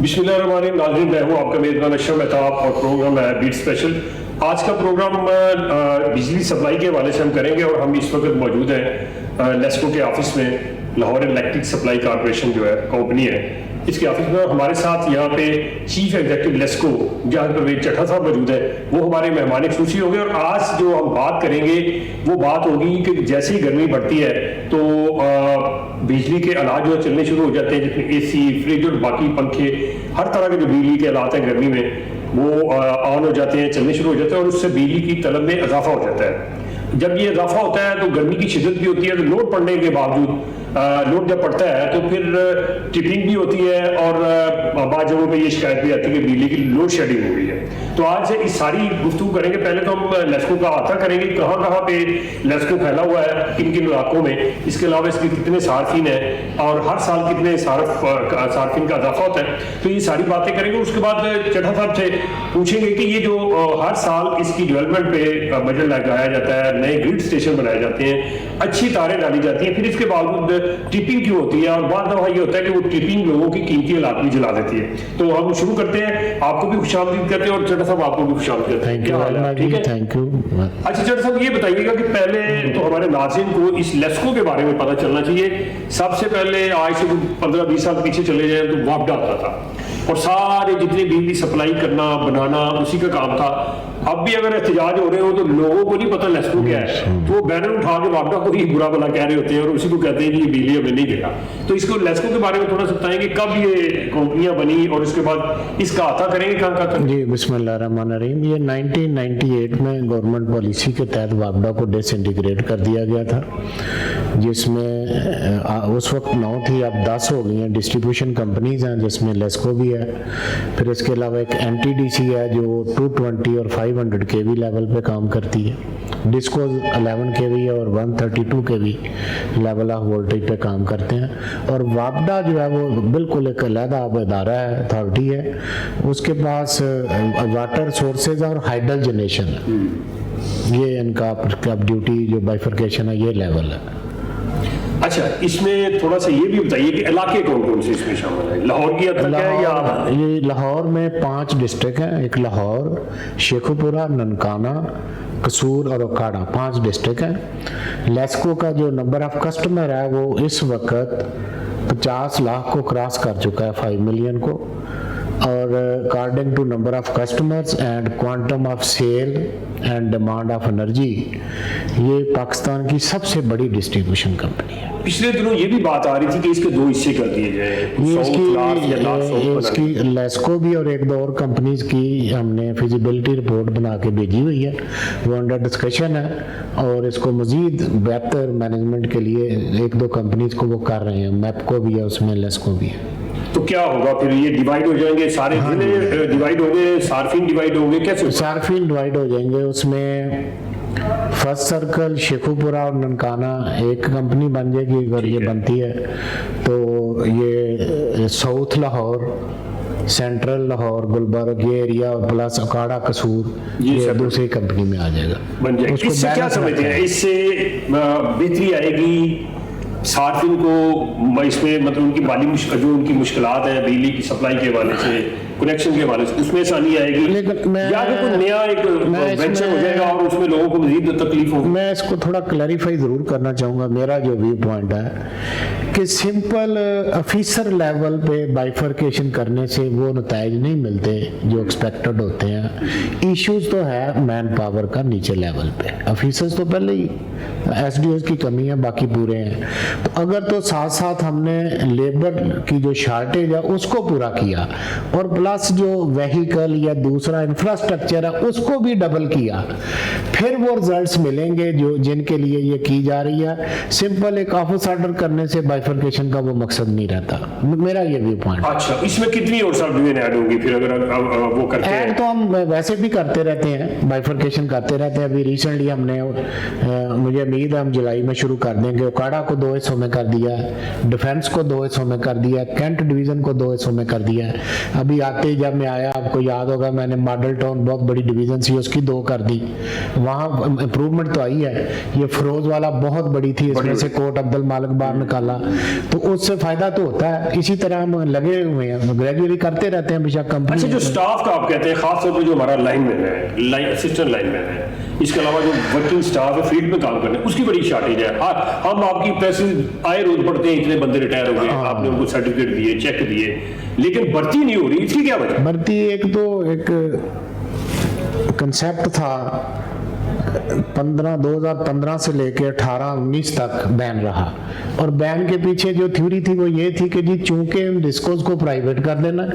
बिस्मिल्लाहिर्रहमानिर्रहीम। नाज़रीन, मैं हूँ आपका मेज़बान अशरफ मेहताब और प्रोग्राम है बीट स्पेशल। आज का प्रोग्राम बिजली सप्लाई के हवाले से हम करेंगे और हम इस वक्त मौजूद हैं लेस्को के ऑफिस में। लाहौर इलेक्ट्रिक सप्लाई कॉरपोरेशन जो है कंपनी है, इसके ऑफिस में हमारे साथ यहाँ पे चीफ एग्जीक्यूटिव लेस्को जहां परवेज चट्टा साहब मौजूद है, वो हमारे मेहमान खुशी होंगे। और आज जो हम बात करेंगे वो बात होगी कि जैसे ही गर्मी बढ़ती है तो बिजली के आलात जो चलने शुरू हो जाते हैं, जिसमें एसी, फ्रिज और बाकी पंखे, हर तरह के जो बिजली के आलात हैं गर्मी में वो ऑन हो जाते हैं, चलने शुरू हो जाते हैं और उससे बिजली की तलब में इजाफा हो जाता है। जब ये इजाफा होता है तो गर्मी की शिद्दत भी होती है, तो लोड पड़ने के बावजूद लोड जब पड़ता है तो फिर ट्रिपिंग भी होती है और बाद जगहों पे ये शिकायत भी आती है कि बिजली की लोड शेडिंग हो गई है। तो आज इस सारी गुफ्तगू करेंगे। पहले तो हम लेस्को का अहाता करेंगे, कहाँ कहाँ पे लेस्को फैला हुआ है, किन किन इलाकों में, इसके अलावा इसके कितने सार्फिन हैं और हर साल कितने सार्फिन का इजाफा होता है। तो ये सारी बातें करेंगे। उसके बाद चट्टा साहब से पूछेंगे कि ये जो हर साल इसकी डेवलपमेंट पे बजट लगाया जाता है, नए ग्रिड स्टेशन बनाए जाते हैं, अच्छी तारें डाली जाती हैं, फिर इसके बावजूद ट्रिपिंग क्यों होती है और बाद दफा ये होता है कि वो ट्रिपिंग लोगों की कीमती हालात भी जला देती है। तो हम शुरू करते हैं। आपको भी खुशामदीद करते हैं और चट्टा साहब आपको भी खुशामदीद करते हैं। क्या हाल है? ठीक है, थैंक यू। अच्छा चट्टा साहब, ये बताइएगा कि पहले तो हमारे नाज़रीन को इस लेस्को के बारे में पता चलना चाहिए। सबसे पहले आज से 15-20 साल पीछे चले जाए तो वापडा आता था और सारे जितने बिजली सप्लाई करना बनाना उसी का काम था। अब भी अगर एहतजाज हो रहे हो तो लोगों को नहीं पता लेस्को क्या है, तो वो बैनर उठा के वापडा को ही बुरा भला कह रहे होते हैं और उसी को कहते हैं कि ये बिजली हमें नहीं देगा। तो इसको लेस्को के बारे में थोड़ा सा बताएंगे, कब ये कंपनियां बनी और उसके बाद इसका अहाता करेंगे कहाँ कहाँ। जी बिस्मिल्लाहिर्रहमानिर्रहीम। ये 1998 में गवर्नमेंट पॉलिसी के तहत वापडा को डिसइंटीग्रेट कर दिया गया था, जिसमें उस वक्त 9 थी, अब 10 हो गई हैं डिस्ट्रीब्यूशन कंपनीज हैं, जिसमें लेस्को भी है। फिर इसके अलावा एक NTDC है जो 220 और 500 kV लेवल पे काम करती है। डिस्को 11 kV और 132 kV लेवल ऑफ वोल्टेज पे काम करते हैं। और वापडा जो है वो बिल्कुल एक अलग अदारा है, अथॉरिटी है, उसके पास वाटर सोर्सेज और हाइडल जनरेशन है। ये इनका ड्यूटी जो बाइफरकेशन है, ये लेवल है। अच्छा, इसमें थोड़ा सा ये भी बताइए कि इलाके कौन कौन से इसमें शामिल है? लाहौर की हद तक है या? ये लाहौर में 5 डिस्ट्रिक्ट हैं। एक लाहौर, शेखुपुरा, ननकाना, कसूर और ओकाड़ा, 5 डिस्ट्रिक्ट हैं। लेस्को का जो नंबर ऑफ कस्टमर है वो इस वक्त 50 लाख को क्रॉस कर चुका है, 5 मिलियन को। और according to number of customers and quantum of sale and demand of energy, ये पाकिस्तान की सबसे बड़ी डिस्ट्रीब्यूशन कंपनी है। पिछले दिनों ये भी बात आ रही थी कि इसके 2 हिस्से कर दिए जाए, इसकी लेस्को भी और 1-2 और कंपनीज की हमने फिजिबिलिटी रिपोर्ट बना के भेजी हुई है, वो अंडर डिस्कशन है और इसको मजीद बेहतर मैनेजमेंट के लिए 1-2 कंपनीज को वो कर रहे हैं। मैपको भी है उसमें, लेस्को भी है। तो क्या होगा फिर? ये डिवाइड हो जाएंगे सारे? जिले डिवाइड होंगे, सार्फिन डिवाइड होंगे, कैसे? सार्फिन डिवाइड हो जाएंगे। उसमें फर्स्ट सर्कल, शेखुपुरा और ननकाना एक कंपनी बन जाएगी अगर ये बनती है तो। ये साउथ लाहौर, सेंट्रल लाहौर, गुलबर्ग, ये एरिया प्लस अकाड़ा, कसूर, ये दूसरी कंपनी में आ जाएगा, बन जाएगा। इससे क्या समझते हैं? इससे बेहतरी आएगी सार्फिन को, इसमें मतलब उनकी माली जो उनकी मुश्किलात है बिजली की सप्लाई के हवाले से, कनेक्शन के हवाले से, उसमें आसानी आएगी या फिर कोई नया एक वेंचर हो जाएगा और उसमें लोगों को मजीद तकलीफ होगी? मैं इसको थोड़ा क्लैरिफाई जरूर करना चाहूँगा। मेरा जो व्यू पॉइंट है कि सिंपल ऑफिसर लेवल पे बाइफरकेशन करने से वो नताइज नहीं मिलते जो एक्सपेक्टेड होते हैं। इश्यूज तो है मैन पावर का नीचे लेवल पे, ऑफिसर्स तो पहले ही SDOs की कमी है, बाकी पूरे हैं। तो अगर तो साथ साथ हमने लेबर की जो शार्टेज है उसको पूरा किया और प्लस जो व्हीकल या दूसरा इंफ्रास्ट्रक्चर है उसको भी डबल किया, फिर वो रिजल्ट्स मिलेंगे जो जिनके लिए ये की जा रही है। सिंपल एक ऑफिस ऑर्डर करने से बाइफरकेशन का वो मकसद नहीं रहता, मेरा ये व्यू पॉइंट। अच्छा, इसमें कितनी और सब डिवीजन ऐड होंगी फिर अगर वो करते हैं? ऐड तो हम वैसे भी करते रहते हैं, बाइफरकेशन करते रहते हैं। अभी रिसेंटली हमने मुझे उम्मीद है हम जुलाई में शुरू कर देंगे। ओकाड़ा को 2 हिस्सों में कर दिया है, डिफेंस को 2 हिस्सों में कर दिया है, कैंट डिवीजन को 2 हिस्सों में कर दिया है। अभी आते ही जब मैं आया, आपको याद होगा, मैंने मॉडल टाउन बहुत बड़ी डिवीजन थी उसकी 2 कर दी। वहाँ इम्प्रूवमेंट तो आई है। ये फरोज वाला बहुत बड़ी थी, इसमें से कोट अब्दुल मालिक बाहर निकाला, तो उससे फायदा तो होता है। इसी तरह हम लगे हुए हैं, ग्रेजुअली करते रहते हैं बेशक कंपनी। अच्छा, जो स्टाफ का आप कहते हैं, खासतौर पर जो हमारा लाइनमैन है, असिस्टेंट लाइनमैन है, इसके अलावा जो वर्किंग स्टाफ है फील्ड में काम करने, उसकी बड़ी शॉर्टेज है। हम आपकी प्रेस आए रोज पढ़ते हैं, इतने बंदे रिटायर हो गए, आपने उनको सर्टिफिकेट दिए, चेक दिए, लेकिन भर्ती नहीं हो रही, इसकी क्या वजह? भर्ती एक कंसेप्ट था 2015 से लेके 18-19 तक बैन रहा, और बैन के पीछे जो थ्योरी थी वो ये थी कि जी चूंकि डिस्कोस को प्राइवेट कर देना,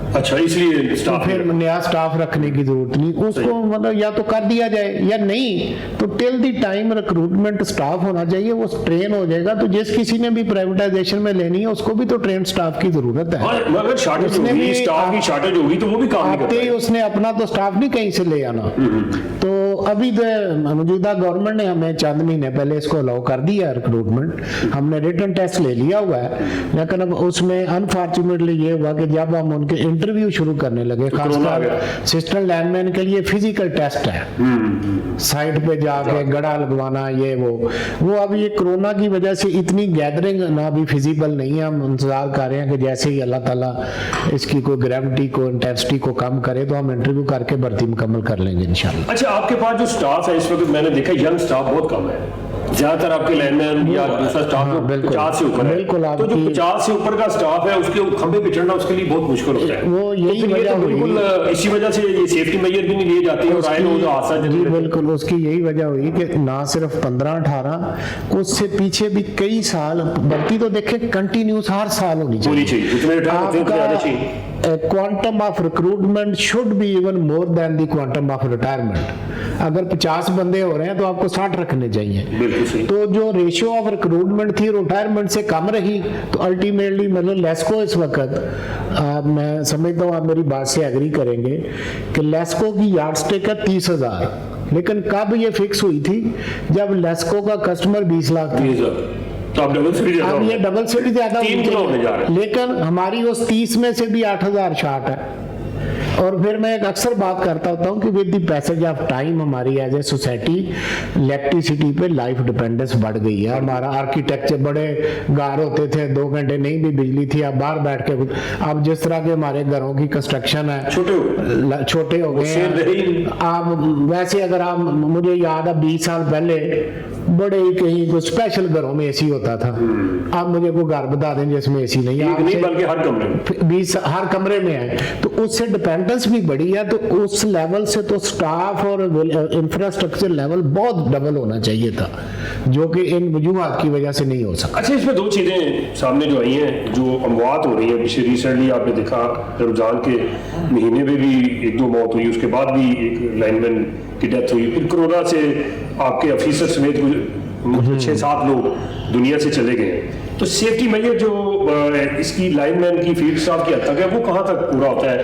अच्छा, इसलिए तो स्टाफ फिर नया स्टाफ रखने की जरूरत नहीं, उसको मतलब या तो कर दिया जाए या नहीं, तो till the time recruitment staff होना चाहिए, वो ट्रेन हो जाएगा। तो जिस किसी ने भी प्राइवेटाइजेशन में लेनी है उसको भी तो ट्रेन स्टाफ की जरूरत है। अगर शॉर्टेज होगी, स्टाफ की शॉर्टेज होगी तो वो भी काम नहीं आते ही उसने अपना तो स्टाफ नहीं कहीं से ले आना। तो अभी मौजूदा गवर्नमेंट ने हमें चंद महीने पहले इसको अलाउ कर दिया रिक्रूटमेंट, हमने रिटन टेस्ट ले लिया हुआ है, लेकिन अब उसमें अनफॉर्चुनेटली ये हुआ कि जब हम उनके इंटरव्यू शुरू करने लगे, खासकर असिस्टेंट लाइनमैन के लिए फिजिकल टेस्ट है, साइट पे जाके गड़ा लगवाना, ये वो अब ये कोरोना की वजह से इतनी गैदरिंग ना भी फिजिबल नहीं है। हम इंतजार कर रहे हैं कि जैसे ही अल्लाह ताला इसकी कोई ग्रेविटी को, इंटेंसिटी को कम करे तो हम इंटरव्यू करके भर्ती मुकम्मल कर लेंगे इंशाल्लाह। अच्छा, आपके पास जो स्टाफ है इस वक्त, मैंने देखा यंग स्टाफ बहुत कम है, ज्यादातर आपके लाइनमैन या दूसरा स्टाफ 50 से ऊपर है, तो जो 50 से ऊपर का स्टाफ है उसके खंबे पे चढ़ना उसके लिए बहुत मुश्किल होता है। वो यही वजह हुई, बिल्कुल इसी वजह से ये सेफ्टी मेजर भी नहीं लिए जाते और आए लोग हादसा। जी बिल्कुल, उसकी यही वजह हुई कि ना सिर्फ 15-18, उससे पीछे भी कई साल भर्ती तो देखे कंटिन्यूस हर साल होनी चाहिए। Quantum of recruitment should be even more than the quantum of retirement. अगर 50 बंदे हो रहे हैं तो आपको 60 रखने चाहिए। तो जो रेशियो ऑफ रिक्रूटमेंट थी रिटायरमेंट से कम रही, तो अल्टीमेटली मतलब लेस्को इस वक्त मैं समझता हूँ आप मेरी बात से एग्री करेंगे कि लेस्को की यार्डस्टिक है 30,000, लेकिन कब ये फिक्स हुई थी? जब लेस्को का कस्टमर 20 लाख था। तो अब ये डबल सीट ज्यादा, लेकिन हमारी उस 30 में से भी 8,000 शार्ट है। और फिर मैं एक अक्सर बात करता होता हूँ कि with the passage of time हमारी एज ए सोसाइटी इलेक्ट्रिसिटी पे लाइफ डिपेंडेंस बढ़ गई है। हमारा आर्किटेक्चर, बड़े घर होते थे 2 घंटे नहीं भी बिजली थी, अब बाहर बैठ के, अब जिस तरह के हमारे घरों की कंस्ट्रक्शन है छोटे हो गए हैं। आप वैसे अगर आप, मुझे याद है 20 साल पहले बड़े ही कहीं कोई स्पेशल घरों में एसी होता था। आप मुझे कोई घर बता दें जिसमें एसी नहीं है, बल्कि हर कमरे 20 हर कमरे में है, तो उससे डिपेंडेंस भी बढ़ी है। तो उस लेवल से तो स्टाफ और इंफ्रास्ट्रक्चर लेवल बहुत डबल होना चाहिए था, जो कि इन वजूहात की वजह से नहीं हो सका। अच्छा, इसमें 2 चीजें सामने जो आई हैं, जो अमवात हो रही है, पिछले रिसेंटली आपने देखा रमजान के महीने में भी 1-2 मौत हुई, उसके बाद भी एक लाइनमैन की डेथ हुई, फिर कोरोना से आपके ऑफिसर समेत 6-7 लोग दुनिया से चले गए। तो सेफ्टी मेजर जो इसकी लाइनमैन की फील्ड स्टाफ की हद तक है, वो कहाँ तक पूरा होता है?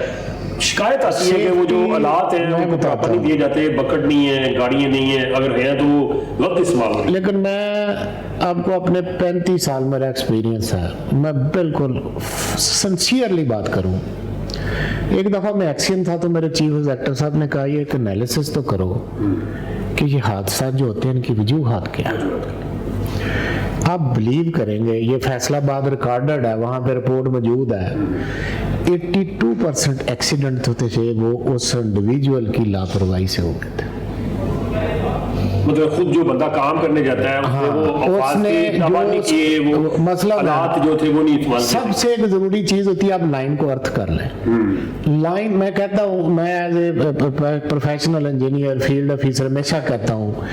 शिकायत आती है कि वो जो हालात हैं उनको प्रॉपर नहीं दिए जाते, बकेट नहीं है, गाड़ियां नहीं है, अगर है तो वो गलत इस्तेमाल होती है। लेकिन मैं आपको अपने 35 साल मेरा एक्सपीरियंस है, मैं बिल्कुल सिंसियरली बात करूं। एक दफा मैं एक्सीडेंट था तो मेरे चीफ एग्जीक्यूटिव साहब ने कहा, ये एक एनालिसिस तो करो कि ये हादसा जो होते हैं इनकी वजूहात क्या है। आप बिलीव करेंगे, ये फैसलाबाद रिकॉर्डेड है, वहां पे रिपोर्ट मौजूद है, 82% एक्सीडेंट होते थे वो उस इंडिविजुअल की लापरवाही से हो गए थे। मतलब खुद जो बंदा काम करने जाता है उसने वो मसला हालात जो थे वो नहीं इस्तेमाल। सबसे एक जरूरी चीज होती है, आप लाइन को अर्थ कर लें। लाइन, मैं कहता हूँ, मैं as a professional engineer, field officer हमेशा कहता हूँ,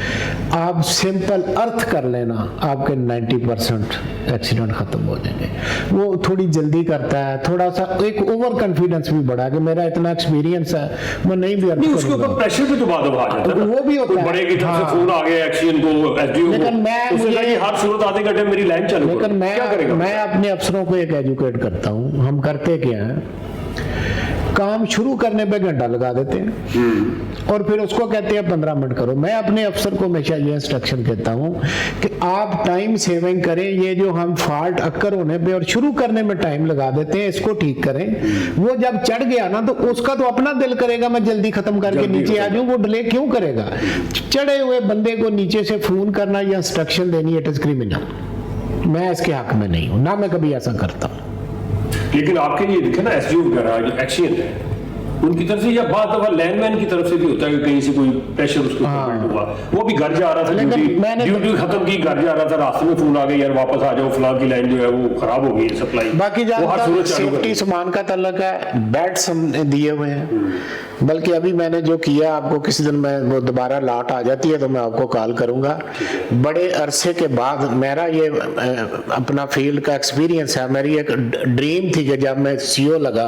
आप सिंपल अर्थ कर लेना, आपके 90% एक्सीडेंट खत्म हो जाएंगे। वो थोड़ी जल्दी करता है, थोड़ा सा एक ओवर कॉन्फिडेंस भी बढ़ा कि मेरा इतना एक्सपीरियंस है, मैं नहीं भी अर्थ उसके ऊपर प्रेशर भी तो बाद आ जाता है, वो भी होता है। फोन आ गया एक्शन को, एसडीओ लेकिन मैं हर सूरत आधे घंटे मेरी लाइन चालू, लेकिन मैं अपने अफसरों को एक एजुकेट करता हूं। हम करते क्या हैं, काम शुरू करने पे घंटा लगा देते हैं और फिर उसको कहते हैं 15 मिनट करो। मैं अपने अफसर को हमेशा ये इंस्ट्रक्शन कहता हूँ कि आप टाइम सेविंग करें, ये जो हम फॉल्ट अक्कर होने पे और शुरू करने में टाइम लगा देते हैं, इसको ठीक करें। वो जब चढ़ गया ना तो उसका तो अपना दिल करेगा मैं जल्दी खत्म करके नीचे आ जाऊं, वो डिले क्यों करेगा? चढ़े हुए बंदे को नीचे से फोन करना या इंस्ट्रक्शन देनी, इट इज क्रिमिनल। मैं इसके हक में नहीं हूं, ना मैं कभी ऐसा करता हूं। लेकिन आपके ये देखे ना एसडीओ वगैरह जो एक्शन है उनकी तरफ से या बाद दफा लैंडमैन की तरफ से भी होता है कि कहीं से कोई प्रेशर उसके ऊपर बिल्ड हुआ, वो भी घर जा रहा था, ड्यूटी खत्म की, घर जा रहा था, रास्ते में फोन आ गया यार वापस आ जाओ, फलां की लाइन जो है वो खराब हो गई है सप्लाई। बाकी जहाँ सेफ्टी सामान का तल्लक है, बेड्स हमने दिए हुए हैं। बल्कि अभी मैंने जो किया, आपको किसी दिन मैं वो दोबारा लाट आ जाती है तो मैं आपको कॉल करूंगा। बड़े अरसे के बाद मेरा ये अपना फील्ड का एक्सपीरियंस है, मेरी एक ड्रीम थी कि जब मैं सीओ लगा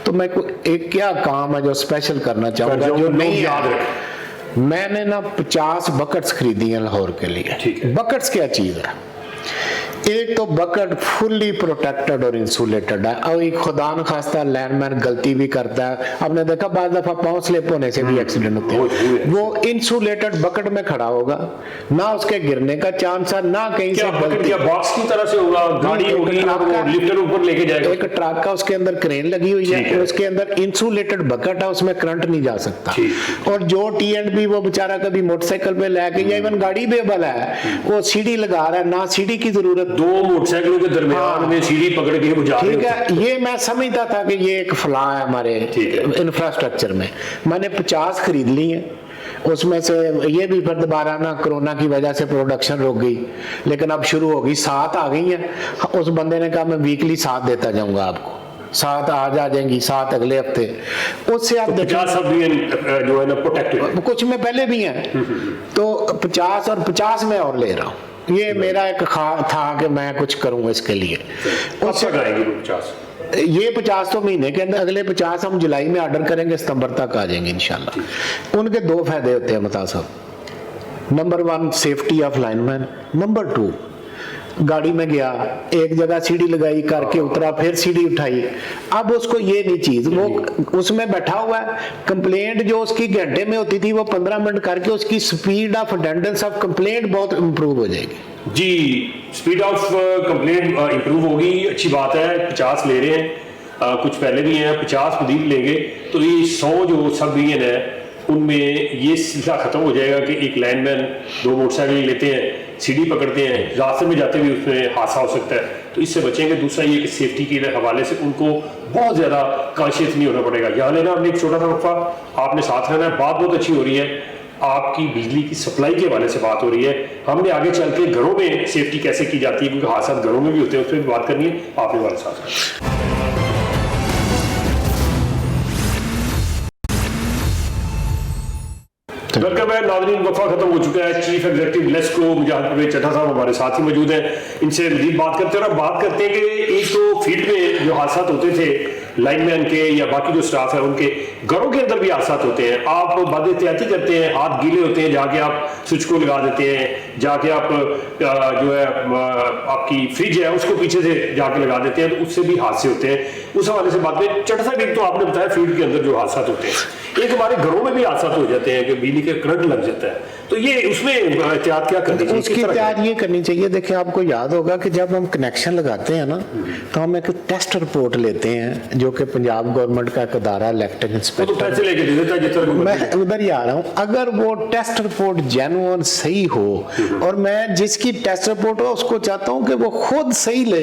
तो मैं एक क्या काम है जो स्पेशल करना चाहूंगा जो नहीं याद रखे। मैंने ना 50 बकेट्स खरीदी हैं लाहौर के लिए। बकेट्स क्या चीज है? एक तो बकेट फुल्ली प्रोटेक्टेड और इंसुलेटेड है। और एक खुदा न खास्ता लैंडमैन गलती भी करता है, आपने देखा बाद दफा पांव स्लिप होने से भी एक्सीडेंट होते हैं। वो इंसुलेटेड बकेट में खड़ा होगा, ना उसके गिरने का चांस है, ना कहीं से गलती। बॉक्स की तरह से होगा, गाड़ी होगी और वो लिफ्टर ऊपर लेके जाएगा। एक ट्रक का उसके अंदर क्रेन लगी हुई है, उसके अंदर इंसुलेटेड बकेट है, उसमें करंट नहीं जा सकता। और जो टी&बी वो बेचारा कभी मोटरसाइकिल पे लेके या इवन गाड़ी पे बला है, वो सीढ़ी लगा रहा है, ना सीढ़ी की जरूरत, 2 मोटरसाइकिलों के दरमियान में सीढ़ी पकड़ के वो जा रहे हैं। ठीक है, ये मैं समझता था कि ये एक फला है हमारे इंफ्रास्ट्रक्चर में। मैंने 50 खरीद ली है, उसमें से ये भी फिर दोबारा ना कोरोना की वजह से प्रोडक्शन रुक गई, लेकिन अब शुरू हो गई, 7 आ गई हैं। उस बंदे ने कहा मैं वीकली 7 देता जाऊंगा आपको, 7 आज आ जाएंगी, 7 अगले हफ्ते। उससे आप देखिए जो है ना प्रोटेक्टेड, कुछ में पहले भी हैं, तो 50 और 50 में और ले रहा हूँ। ये मेरा एक था कि मैं कुछ करूंगा इसके लिए। उससे आएंगे 50, ये 50 तो महीने के अंदर, अगले 50 हम जुलाई में ऑर्डर करेंगे, सितंबर तक आ जाएंगे इंशाल्लाह। उनके 2 फायदे होते हैं मता साहब। Number 1 safety of lineman, number 2 गाड़ी में गया, एक जगह सीढ़ी लगाई करके उतरा, फिर सीढ़ी उठाई। अब उसको ये नहीं चीज, वो उसमें बैठा हुआ है, कंप्लेंट जो उसकी घंटे में होती थी वो 15 मिनट करके उसकी speed of attendance of complaint बहुत इंप्रूव हो जाएगी। जी, स्पीड ऑफ कंप्लेंट इंप्रूव होगी, अच्छी बात है। 50 ले रहे हैं, कुछ पहले भी हैं, 50 मजीद लेंगे तो ये 100 जो सब यूनियन है उनमें ये सिलसिला खत्म हो जाएगा कि एक लाइनमैन 2 मोटरसाइकिल लेते हैं, सीढ़ी पकड़ते हैं, रास्ते में जाते हुए उसमें हादसा हो सकता है, तो इससे बचेंगे। दूसरा ये कि सेफ्टी के हवाले से उनको बहुत ज़्यादा कॉन्शियस नहीं होना पड़ेगा। यहाँ लेना हमने एक छोटा सा वक्फा, आपने साथ रहना है। बात बहुत अच्छी हो रही है, आपकी बिजली की सप्लाई के हवाले से बात हो रही है। हमने आगे चल के घरों में सेफ्टी कैसे की जाती है, क्योंकि हादसा घरों में भी होते हैं, उस पर भी बात करनी है। आपने हमारे साथ वेलकम है नाज़रीन, वफा खत्म हो चुका है। चीफ एग्जीक्यूटिव लेस्को मुजाहिद परवेज चड्ढा साहब हमारे साथ ही मौजूद हैं, इनसे मजीद बात करते हैं। और बात करते हैं कि एक तो फील्ड में जो हादसा होते थे लाइनमैन के या बाकी जो स्टाफ है उनके घरों के अंदर भी हादसा होते हैं। आप बद एहतियाती करते हैं, हाथ गीले होते हैं, जाके आप स्विच को लगा देते हैं, जाके आप जो है आपकी फ्रिज है उसको पीछे से जाके लगा देते हैं, तो उससे भी हादसे होते हैं। उस हवाले से बात में चड्ढा साहब, एक तो आपने बताया फील्ड के अंदर जो हादसा होते हैं, एक हमारे घरों में भी हादसा हो जाते हैं कि बिजली के करंट लग जाता है, तो ये उसमें एहतियात क्या करनी चाहिए? उसकी एहतियात ये करनी चाहिए, देखिए आपको याद होगा कि जब हम कनेक्शन लगाते हैं ना तो हम एक टेस्ट रिपोर्ट लेते हैं जो कि पंजाब गवर्नमेंट का एक अदारा इलेक्ट्रिक इंस्पेक्टर, तो पैसे लेके दे देता है जितना। मैं उधर ही आ रहा हूँ। अगर वो टेस्ट रिपोर्ट जेन्युइन सही हो, और मैं जिसकी टेस्ट रिपोर्ट हो उसको चाहता हूँ कि वो खुद सही ले,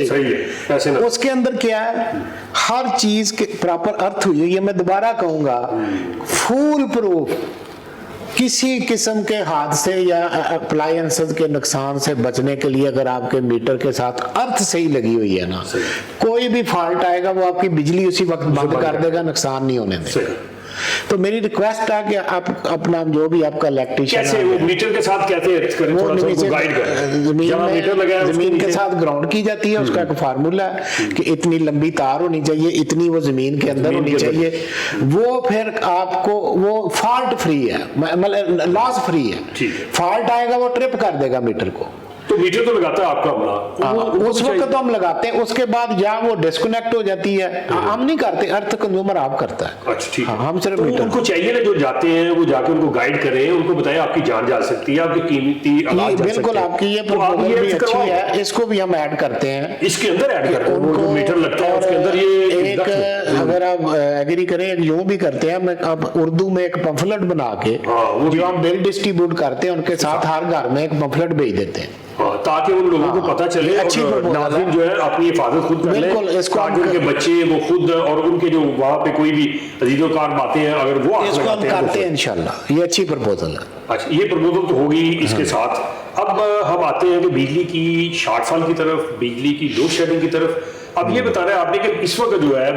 पैसे ना। उसके अंदर क्या है, हर चीज के प्रॉपर अर्थ हुई है। मैं दोबारा कहूंगा, फुल प्रूफ किसी किस्म के हादसे या अप्लायंसेस के नुकसान से बचने के लिए अगर आपके मीटर के साथ अर्थ सही लगी हुई है ना, कोई भी फॉल्ट आएगा वो आपकी बिजली उसी वक्त बंद कर देगा, नुकसान नहीं होने देगा। तो मेरी रिक्वेस्ट है कि आप अपना जो भी आपका इलेक्ट्रिशियन कैसे वो मीटर के साथ कैसे करें, थोड़ा सा उनको गाइड करें। जमीन के साथ ग्राउंड की जाती है, उसका एक फार्मूला है कि इतनी लंबी तार होनी चाहिए, इतनी वो जमीन के अंदर होनी चाहिए, वो फिर आपको वो फॉल्ट फ्री है, मतलब लॉस फ्री है। फॉल्ट आएगा वो ट्रिप कर देगा मीटर को। तो मीटर तो लगाता है आपका अपना, उस वक्त तो हम लगाते हैं, उसके बाद या वो डिस्कनेक्ट हो जाती है, हम नहीं करते, अर्थ कंज्यूमर आप करता है। अच्छा ठीक है। हम सिर्फ तो मीटर, उनको चाहिए ना जो जाते हैं वो जाके उनको गाइड करें, उनको बताएं आपकी जान जा सकती है, आपकी कीमती आवाज जा बिल्कुल सकती है। आपकी ये तो आप प्रपोजल भी ये अच्छी करवाओ। है, इसको भी हम ऐड करते हैं। इसके अंदर ऐड करते हैं, वो उनको जो मीटर लगता है उसके अंदर ये एक, अगर आप एग्री करें, एक यूं भी करते हैं, मैं अब उर्दू में एक पंफलेट बना के वो जो हम बिल डिस्ट्रीब्यूट करते हैं उनके साथ हर घर में एक पंफलेट भेज देते हैं, हाँ, ताकि उन लोगों को पता चले अच्छी और proposal है। नाज़रीन जो है अपनी हिफाजत खुद कर लें, बिल्कुल, इसको ताकि हम उनके बच्चे वो खुद और उनके जो वहाँ पे कोई भी अजीज़ोकार बातें हैं अगर वो हाथ इसको हम लगाते हैं करते हैं इंशाल्लाह, ये अच्छी प्रपोजल है। अच्छा, ये प्रपोजल तो होगी इसके साथ। अब हम आते हैं कि बिजली की शॉर्टफॉल की तरफ, बिजली की लोड शेडिंग की तरफ। अब ये बता रहे हैं आपने कि इस वक्त जो है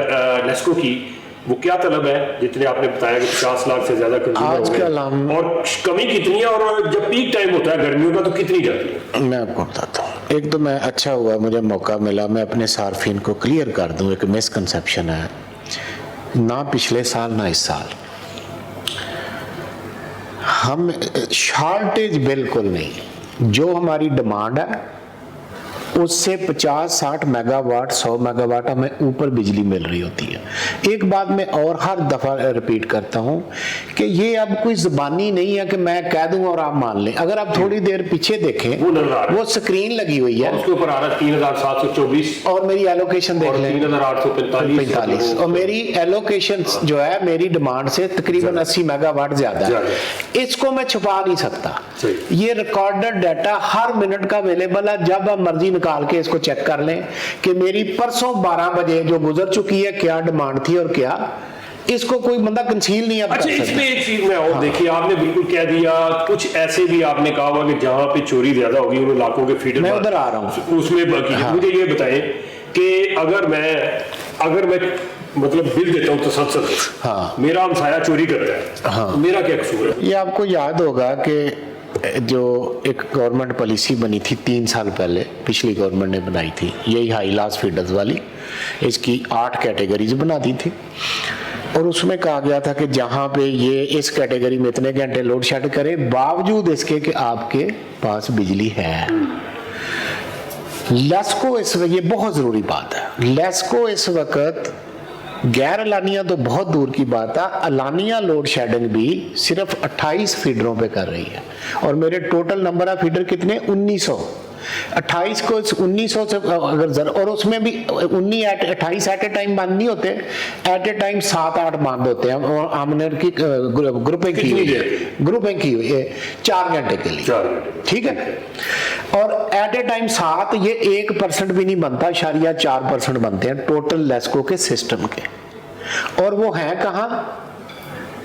नेस्को की वो क्या तलब है, जितने आपने बताया कि 50 लाख से ज्यादा कंज्यूमर हो आजकल गए, हम- और कमी कितनी है, और जब पीक टाइम होता है गर्मियों का तो कितनी जाती है? मैं आपको बताता हूँ, एक तो मैं अच्छा हुआ मुझे मौका मिला, मैं अपने सार्फिन को क्लियर कर दूं, एक मिसकंसेप्शन है, ना पिछले साल ना इस साल हम शॉर्टेज बिल्कुल नहीं, जो हमारी डिमांड है उससे 50-60 मेगावाट 100 मेगावाट हमें ऊपर बिजली मिल रही होती है। एक बात मैं और हर दफा रिपीट करता हूं कि ये अब कोई जुबानी नहीं है कि मैं कह दूं और आप मान लें। अगर आप थोड़ी देर पीछे देखें वो नजर आ रहा है, वो स्क्रीन लगी हुई है उसके ऊपर आ रहा है 3724 और मेरी एलोकेशन देख और लें 3845 और मेरी एलोकेशन जो है मेरी डिमांड से तकरीबन 80 मेगावाट ज्यादा है। इसको मैं छुपा नहीं सकता, ये रिकॉर्डेड डाटा हर मिनट का अवेलेबल है। जब आप मर्जी निकाल के इसको चेक कर लें कि मेरी परसों 12 बजे जो गुजर चुकी है क्या डिमांड थी और क्या, इसको कोई बंदा कंसील नहीं अब अच्छा, कर सकता। इसमें एक चीज मैं और देखिए, आपने बिल्कुल कह दिया, कुछ ऐसे भी आपने कहा हुआ कि जहां पे चोरी ज्यादा होगी उन इलाकों के फीडर, मैं उधर आ रहा हूं उसमें बाकी मुझे ये बताएं कि अगर मैं मतलब बिल देता हूँ तो संसद को, मेरा हमसाया चोरी करता है, तो मेरा क्या कसूर है? ये आपको याद होगा कि जो एक गवर्नमेंट पॉलिसी बनी थी 3 साल पहले, पिछली गवर्नमेंट ने बनाई थी, यही हाई लॉस फीडर्स वाली, इसकी 8 कैटेगरीज बना दी थी और उसमें कहा गया था कि जहां पे ये इस कैटेगरी में इतने घंटे लोड शेड करे, बावजूद इसके कि आपके पास बिजली है। लेस्को इस वक्त, ये बहुत जरूरी बात है, लेस्को इस वक्त गैर अलानिया तो बहुत दूर की बात है, अलानिया लोड शेडिंग भी सिर्फ 28 फीडरों पे कर रही है और मेरे टोटल नंबर ऑफ फीडर कितने 1900, 28 को 1900 से अगर और उसमें भी 28 एट ए टाइम बंद नहीं होते, एट ए टाइम 7-8 बंद होते हैं। हमने की ग्रुपिंग की हुई है 4 घंटे के लिए, ठीक है, और एट ए टाइम 7, ये 1% भी नहीं बनता, 4% बनते हैं टोटल लेस्को के सिस्टम के, और वो है कहाँ,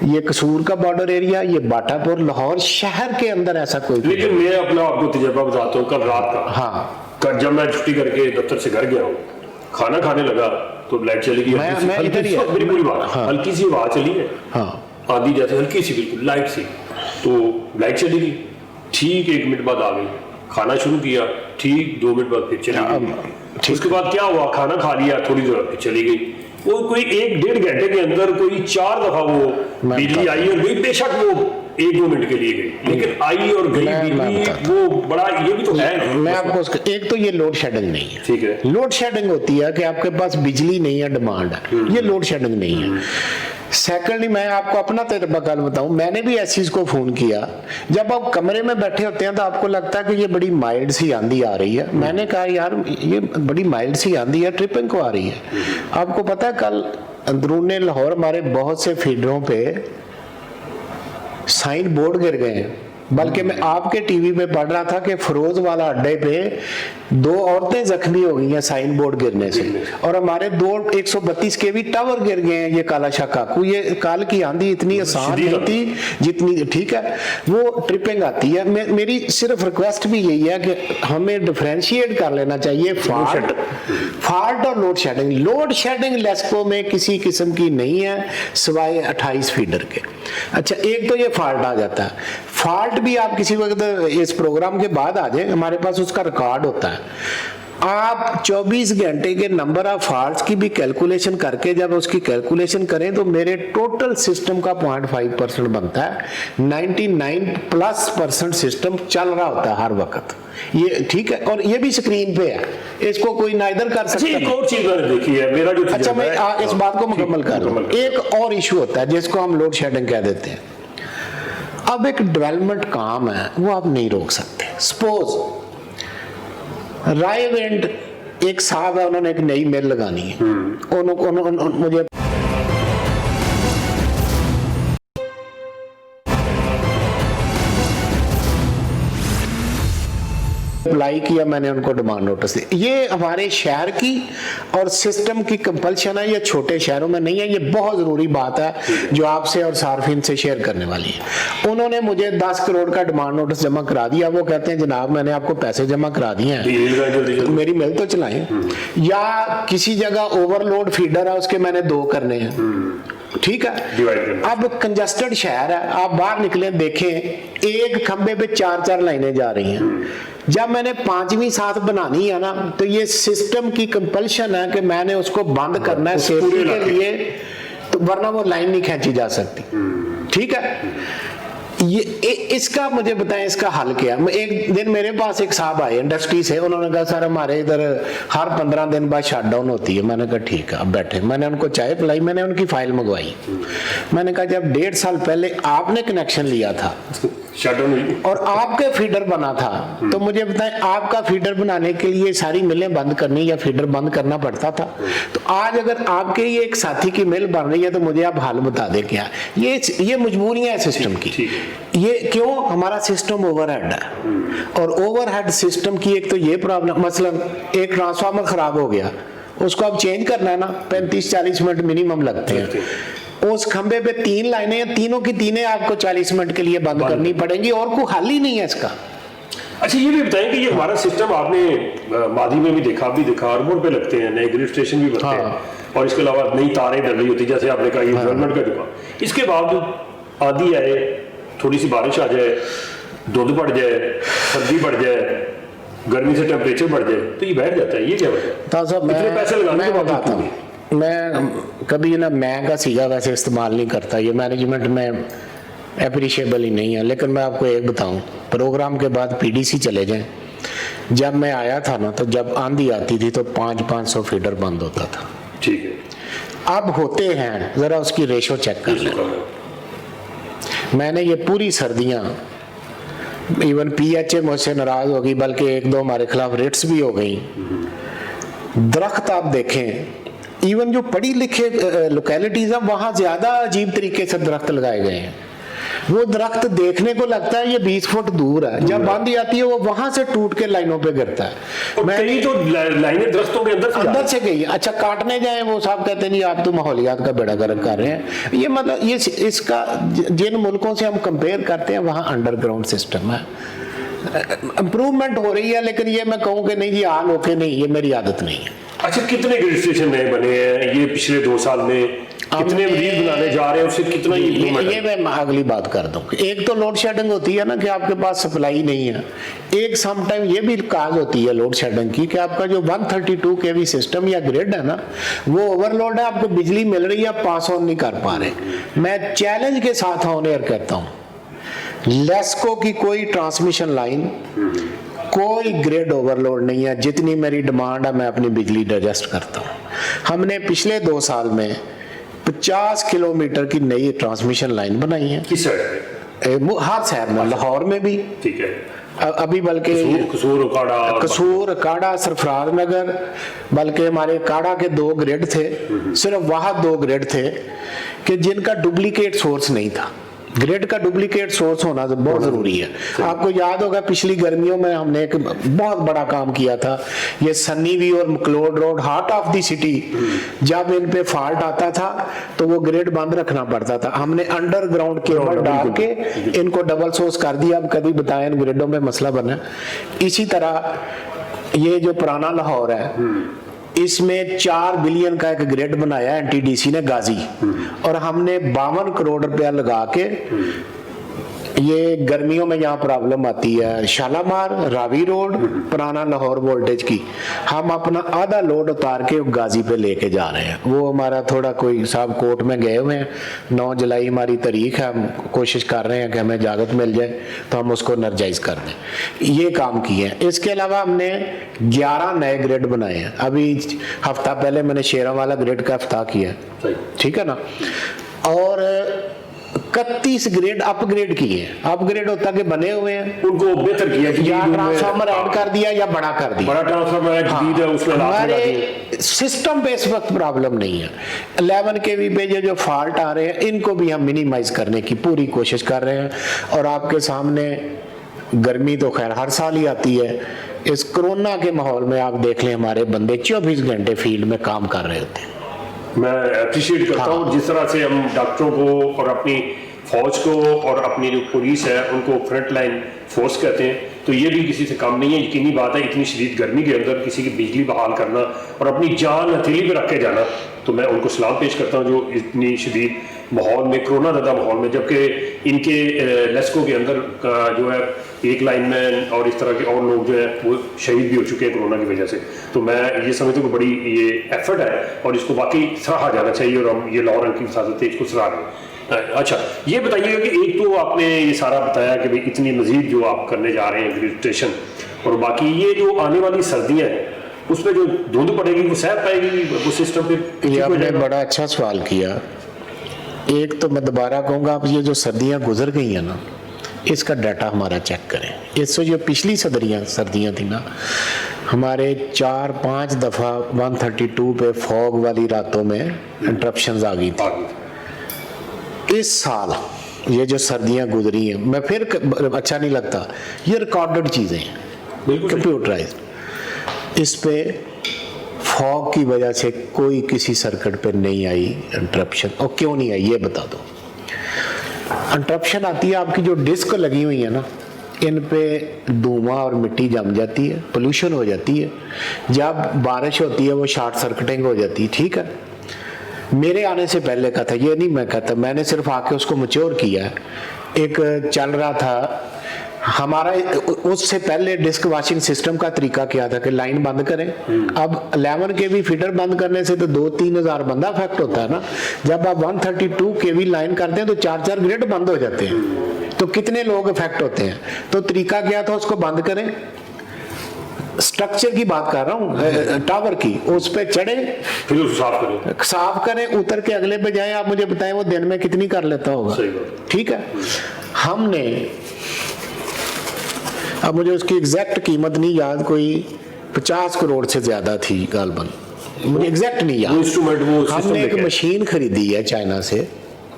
ये कसूर का बॉर्डर एरिया, ये बाटापुर, लाहौर शहर के अंदर ऐसा कोई। लेकिन मैं अपना आपको तजुर्बा बताता हूँ, कल रात का, जब मैं छुट्टी करके दफ्तर से घर गया हूँ, खाना खाने लगा तो लाइट चली गई, मैं इधर ही मेरी पूरी बात, हल्की सी हवा चली है, आधी जैसे हल्की सी बिल्कुल लाइट सी, तो लाइट चली गई, ठीक 1 मिनट बाद आ गई, खाना शुरू किया, ठीक 2 मिनट बाद फिर चली गई। उसके बाद क्या हुआ, खाना खा लिया, थोड़ी देर फिर चली गई, वो कोई 1-1.5 घंटे के अंदर कोई 4 दफा वो बिजली आई और गई। बेशक वो 1-2 मिनट के लिए गई, लेकिन आई और गई बिजली, वो बड़ा, ये भी तो है। मैं आपको एक तो ये लोड शेडिंग नहीं है, ठीक है, लोड शेडिंग होती है कि आपके पास बिजली नहीं है, डिमांड है, ये लोड शेडिंग नहीं है। सेकंडली मैं आपको अपना तजुर्बा कल बताऊं, मैंने भी ऐसी को फोन किया, जब आप कमरे में बैठे होते हैं तो आपको लगता है कि ये बड़ी माइल्ड सी आंधी आ रही है, मैंने कहा यार ये बड़ी माइल्ड सी आंधी है, ट्रिपिंग को आ रही है। आपको पता है कल अंदरूने लाहौर हमारे बहुत से फीडरों पे साइन बोर्ड गिर गए हैं, बल्कि मैं आपके टीवी पे पढ़ रहा था कि फिरोज वाला अड्डे पे 2 औरतें जख्मी हो गई हैं साइन बोर्ड गिरने से, और हमारे 2 132 केवी टावर गिर गए हैं। ये काला शाह काकू, ये काल की आंधी इतनी आसान नहीं थी जितनी, ठीक है, वो ट्रिपिंग आती है। मेरी सिर्फ रिक्वेस्ट भी यही है कि हमें डिफरेंशिएट कर लेना चाहिए फॉल्ट और load shedding. Load shedding LESCO में किसी किस्म की नहीं है सिवाय 28 फीडर के। अच्छा, एक तो ये फॉल्ट आ जाता है, फॉल्ट भी आप किसी वक्त इस प्रोग्राम के बाद आ जाए, हमारे पास उसका रिकॉर्ड होता है। आप 24 घंटे के नंबर ऑफ फॉल्ट्स की भी कैलकुलेशन करके जब उसकी कैलकुलेशन करें तो मेरे टोटल सिस्टम का 0.5% बनता है। 99+% सिस्टम चल रहा होता है हर वक्त, ये ठीक है। और ये भी स्क्रीन पे है, इसको कोई ना इधर कर सकता एक और चीज मैंने देखी है, मेरा जो अच्छा मैं इस बात को मुकम्मल कर दूं। मुकम्मल। एक और इशू होता है जिसको हम लोड शेडिंग कह देते हैं। अब एक डेवलपमेंट काम है वो आप नहीं रोक सकते। सपोज रायवेंट एक साहब है, उन्होंने एक नई मिल लगानी है, मुझे अप्लाई किया, मैंने उनको डिमांड नोटिस दी। ये हमारे शहर की और सिस्टम की कंपल्शन है, ये छोटे शहरों में नहीं है। ये बहुत जरूरी बात है जो आपसे और सार्फिन से शेयर करने वाली है। उन्होंने मुझे 10 करोड़ का डिमांड नोटिस जमा करा दिया। वो कहते हैं जनाब मैंने आपको पैसे जमा करा दिए हैं, मेरी मिल तो चलाएं। या किसी जगह ओवरलोड फीडर है, उसके मैंने 2 करने हैं, ठीक है। अब कंजस्टेड शहर है, आप बाहर निकले देखें एक खंबे पे 4-4 लाइनें जा रही हैं। जब मैंने 5वीं साथ बनानी है ना, तो ये सिस्टम की कंपल्शन है कि मैंने उसको बंद करना है सेफ्टी के लिए, तो वरना वो लाइन नहीं खींची जा सकती, ठीक है। ये इसका मुझे बताएं इसका हल क्या है। एक दिन मेरे पास एक साहब आए इंडस्ट्री से, उन्होंने कहा सर हमारे इधर हर 15 दिन बाद शटडाउन होती है। मैंने कहा ठीक है, अब बैठे। मैंने उनको चाय पिलाई, मैंने उनकी फाइल मंगवाई। मैंने कहा जब 1.5 साल पहले आपने कनेक्शन लिया था और आपके फीडर बना था, तो मुझे बताएं आपका फीडर बनाने के लिए सारी मिलें बंद करनी या फीडर बंद करना पड़ता था। तो आज अगर आपके ये एक साथी की मिल बन रही है तो मुझे आप हाल बता दें क्या। ये मजबूरियां है सिस्टम की। ये क्यों, हमारा सिस्टम ओवरहेड है, और ओवरहेड सिस्टम की एक तो ये प्रॉब्लम, मसलन एक ट्रांसफार्मर खराब हो गया, उसको अब चेंज करना है ना, 35-40 मिनट मिनिमम लगते हैं। उस खंबे पे 3 लाइनें हैं, तीनों की तीनें आपको 40 मिनट के लिए बंद करनी पड़ेंगी, और कोई हल ही नहीं है इसका। अच्छा ये भी बताएं कि ये हमारा सिस्टम आपने मादी में भी देखा, हार्बर पे लगते हैं, नए ग्रिड स्टेशन भी बनते हैं, और इसके अलावा नई तारें डल रही होती है, जैसे आपने कहा ये डेवलपमेंट का जुआ। इसके बावजूद आंधी आए, थोड़ी सी बारिश आ जाए, धुंध बढ़ जाए, सर्दी बढ़ जाए, गर्मी से टेम्परेचर बढ़ जाए, तो ये बैठ जाता है। ये क्या वजह है? इतने पैसे लगाने के बाद मैं कभी ना मैं का सीगा वैसे इस्तेमाल नहीं करता, ये मैनेजमेंट में एप्रिशिएबल ही नहीं है। लेकिन मैं आपको एक बताऊं, प्रोग्राम के बाद पीडीसी चले जाएं, जब मैं आया था ना, तो जब आंधी आती थी तो 500-500 फीडर बंद होता था, ठीक है। अब होते हैं, जरा उसकी रेशो चेक कर लें। मैंने ये पूरी सर्दियां, इवन पीएचए मुझसे नाराज हो गई, बल्कि 1-2 हमारे खिलाफ रेट्स भी हो गई। दरख्त आप देखें, इवन जो पढ़ी लिखे लोकेलिटीज है वहां ज्यादा अजीब तरीके से दरख्त लगाए गए हैं। वो दरख्त देखने को लगता है ये 20 फुट दूर है, जब आंधी आती है वो वहां से टूट के लाइनों पे गिरता है। मैं तो लाइनें दरख्तों के अंदर से गई। अच्छा काटने जाए, वो साहब कहते हैं जी आप तो माहौलियात का बेड़ा गर्क कर रहे हैं। ये मतलब ये इसका जिन मुल्कों से हम कंपेयर करते हैं वहां अंडरग्राउंड सिस्टम है, इंप्रूवमेंट हो रही है, लेकिन ये मैं कहूँ कि नहीं जी आल होके नहीं, ये मेरी आदत नहीं है। अच्छा कितने ग्रिड स्टेशन नए बने हैं ये पिछले 2 साल में, कितने मजीद बनाने जा रहे हैं, उससे कितना ये मैं अगली बात कर दूं। एक तो लोड शेडिंग होती है ना कि आपके पास सप्लाई नहीं है। एक समटाइम ये भी काज होती है लोड शेडिंग की कि आपका जो 132 केवी सिस्टम या ग्रिड है ना, वो ओवरलोड है, आपको बिजली मिल रही है, आप पास ऑन नहीं कर पा रहे। मैं चैलेंज के साथ ऑन एयर कहता हूँ, लेस्को की कोई ट्रांसमिशन लाइन, कोई ग्रिड ओवरलोड नहीं है। जितनी मेरी डिमांड है मैं अपनी बिजली एडजस्ट करता हूँ। हमने पिछले 2 साल में 50 किलोमीटर की नई ट्रांसमिशन लाइन बनाई है। किस साइड पे? हर शहर में, लाहौर में भी, ठीक है, अभी बल्कि कसूर, अकाड़ा, सरफराज नगर, बल्कि हमारे अकाड़ा के 2 ग्रिड थे, सिर्फ वहां 2 ग्रिड थे कि जिनका डुप्लीकेट सोर्स नहीं था। ग्रिड का डुप्लीकेट सोर्स होना तो बहुत जरूरी है। आपको याद होगा पिछली गर्मियों में हमने एक बहुत बड़ा काम किया था, ये सन्नी वी और McLeod Road, heart of the city, जब इन पे फॉल्ट आता था तो वो ग्रिड बंद रखना पड़ता था। हमने अंडरग्राउंड केबल डाल के इनको डबल सोर्स कर दिया। अब कभी बताएं इन ग्रिडों में मसला बना। इसी तरह ये जो पुराना लाहौर है, इसमें 4 बिलियन का एक ग्रिड बनाया एनटीडीसी ने गाजी, और हमने 52 करोड़ रुपया लगा के ये गर्मियों में यहाँ प्रॉब्लम आती है, शालामार, रावी रोड, पुराना लाहौर वोल्टेज की, हम अपना आधा लोड उतार के गाजी पे लेके जा रहे हैं। वो हमारा थोड़ा कोई साहब कोर्ट में गए हुए हैं, 9 जुलाई हमारी तारीख है, हम कोशिश कर रहे हैं कि हमें इजाज़त मिल जाए तो हम उसको नर्जाइज कर दें। ये काम किए हैं। इसके अलावा हमने 11 नए ग्रिड बनाए हैं। अभी हफ्ता पहले मैंने शेरावाला ग्रिड का इफ्ताह किया है, ठीक है ना, और 31 ग्रेड अपग्रेड किए हैं। अपग्रेड होता कि बने हुए हैं, उनको बेहतर किया कि या ट्रांसफार्मर ऐड कर दिया या बड़ा कर दिया, बड़ा ट्रांसफार्मर है, जदीद है, उसमें हमारे सिस्टम पे इस वक्त प्रॉब्लम नहीं है। 11 केवी पे जो फॉल्ट आ रहे हैं इनको भी हम मिनिमाइज करने की पूरी कोशिश कर रहे हैं। और आपके सामने गर्मी तो खैर हर साल ही आती है, इस कोरोना के माहौल में आप देख लें हमारे बंदे 24 घंटे फील्ड में काम कर रहे होते हैं। मैं अप्रिशिएट करता हूँ जिस तरह से हम डॉक्टरों को और अपनी फौज को और अपनी जो पुलिस है उनको फ्रंट लाइन फोर्स कहते हैं, तो ये भी किसी से कम नहीं है। यकीनी बात है, इतनी शदीद गर्मी के अंदर किसी की बिजली बहाल करना और अपनी जान हथेली पे रख के जाना, तो मैं उनको सलाम पेश करता हूँ जो इतनी शदीद माहौल में, कोरोना ज़दा माहौल में, जबकि इनके लेस्को के अंदर जो है एक लाइनमैन और इस तरह के और लोग जो है वो शहीद भी हो चुके हैं कोरोना की वजह से। तो मैं ये समझता हूँ कि बड़ी ये एफर्ट है और इसको वाकई सराहा जाना चाहिए और हम ये लाहौर की वसाजत है इसको सराह रहे हैं। अच्छा, ये बताइएगा कि एक तो आपने ये सारा बताया कि भाई इतनी मजीद जो आप करने जा रहे हैं रजिस्ट्रेशन, और बाकी ये जो आने वाली सर्दियाँ हैं उसमें जो धुंध पड़ेगी वो सह पाएगी वो सिस्टम पे? ये आपने बड़ा अच्छा सवाल किया। एक तो मैं दोबारा कहूँगा, आप ये जो सर्दियाँ गुजर गई हैं ना, इसका डाटा हमारा चेक करें। इससे जो पिछली सर्दियाँ थी ना, हमारे 4-5 दफ़ा 132 पे फॉग वाली रातों में इंटरप्शंस आ गई थी। इस साल ये जो सर्दियाँ गुजरी हैं, मैं फिर अच्छा नहीं लगता, ये रिकॉर्डेड चीज़ें हैं, कंप्यूटराइज। इस पे फॉग की वजह से कोई किसी सर्किट पे नहीं आई इंटरप्शन। और क्यों नहीं आई ये बता दो। इंटरप्शन आती है, आपकी जो डिस्क लगी हुई है ना, इन पे धुआं और मिट्टी जम जाती है, पोल्यूशन हो जाती है। जब बारिश होती है वो शॉर्ट सर्किटिंग हो जाती है, ठीक है। मेरे आने से पहले का था, ये नहीं मैं कहता, मैंने सिर्फ आके उसको मैच्योर किया है। एक चल रहा था हमारा, उससे पहले डिस्क वॉशिंग सिस्टम का तरीका क्या था कि लाइन बंद करें। अब 11 केवी फीडर बंद करने से तो 2-3 हज़ार बंदा अफेक्ट होता है ना। जब आप 132 केवी लाइन करते हैं तो 4-4 ग्रिड बंद हो जाते हैं, तो कितने लोग अफेक्ट होते हैं। तो तरीका क्या था, उसको बंद करें। स्ट्रक्चर की बात कर रहा हूँ, टावर की, उस पे चढ़े फिर उसको साफ करें, उतर के अगले पे जाएं। आप मुझे बताएं वो दिन में कितनी कर लेता होगा, ठीक है। हमने, अब मुझे उसकी एग्जैक्ट कीमत नहीं याद, कोई 50 करोड़ से ज्यादा थी गालबन, मुझे एग्जैक्ट नहीं याद। हमने एक मशीन खरीदी है चाइना से,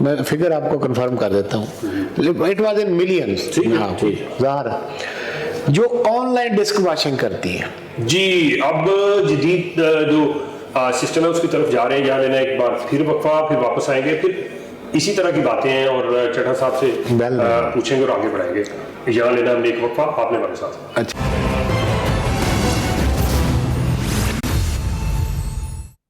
मैं फिगर आपको कंफर्म कर देता हूँ, इट वाज इन मिलियंस, जो ऑनलाइन डिस्क वॉशिंग करती है। जी, अब जदीद जो सिस्टम है उसकी तरफ जा रहे हैं। यहाँ लेना एक बार फिर वक्फा, फिर वापस आएंगे, फिर इसी तरह की बातें हैं और चड्ढा साहब से पूछेंगे और आगे बढ़ाएंगे। यहाँ लेना हमने एक वक्फा, आपने हमारे साथ। अच्छा,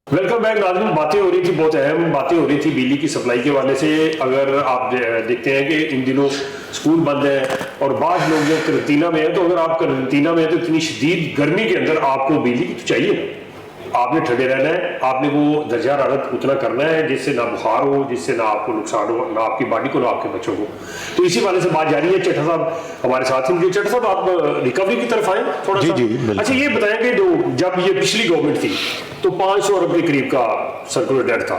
वेलकम बैक नाज़रीन। बातें हो रही थी, बहुत अहम बातें हो रही थी बिजली की सप्लाई के हवाले से। अगर आप देखते हैं कि इन दिनों स्कूल बंद है और बाद लोग जो करंटीना में है, तो अगर आप करंटीना में है तो इतनी शदीद गर्मी के अंदर आपको बिजली तो चाहिए। आपने ठंडे रहना है, आपने वो दर्जा हरारत उतना करना है जिससे ना बुखार हो, जिससे ना आपको नुकसान हो, ना आपकी बॉडी को, ना आपके बच्चों को। तो इसी वाले से बात जारी है। चड्ढा साहब हमारे साथ हैं। चड्ढा साहब, आप रिकवरी की तरफ आए थोड़ा सा। अच्छा, ये बताएं कि जब ये पिछली गवर्नमेंट थी तो 500 अरब के करीब का सर्कुलर डेट था,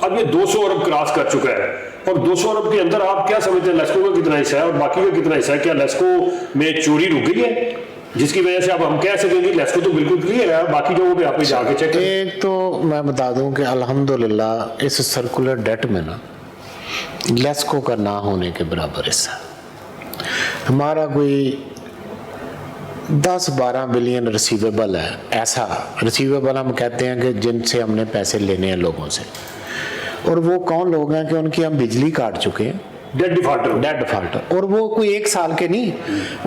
अब ये 200 अरब क्रॉस कर चुका है। और 200 अरब के अंदर आप क्या समझते हैं, लेस्को का कितना हिस्सा है और बाकी का कितना हिस्सा है? क्या लेस्को में चोरी रुक गई है जिसकी वजह से अब हम कह सकेंगे लेस्को तो बिल्कुल क्लियर है, बाकी जो भी आप जाके चेक करें? एक तो मैं बता दूं कि अल्हम्दुलिल्लाह इस सर्कुलर डेट में ना लेस्को का ना होने के बराबर हिस्सा हमारा कोई 10-12 बिलियन रिसीवेबल है। ऐसा रिसीवेबल हम कहते हैं कि जिनसे हमने पैसे लेने हैं लोगों से, और वो कौन लोग हैं कि उनकी हम बिजली काट चुके हैं, डेड डिफॉल्टर। और वो कोई 1 साल के नहीं,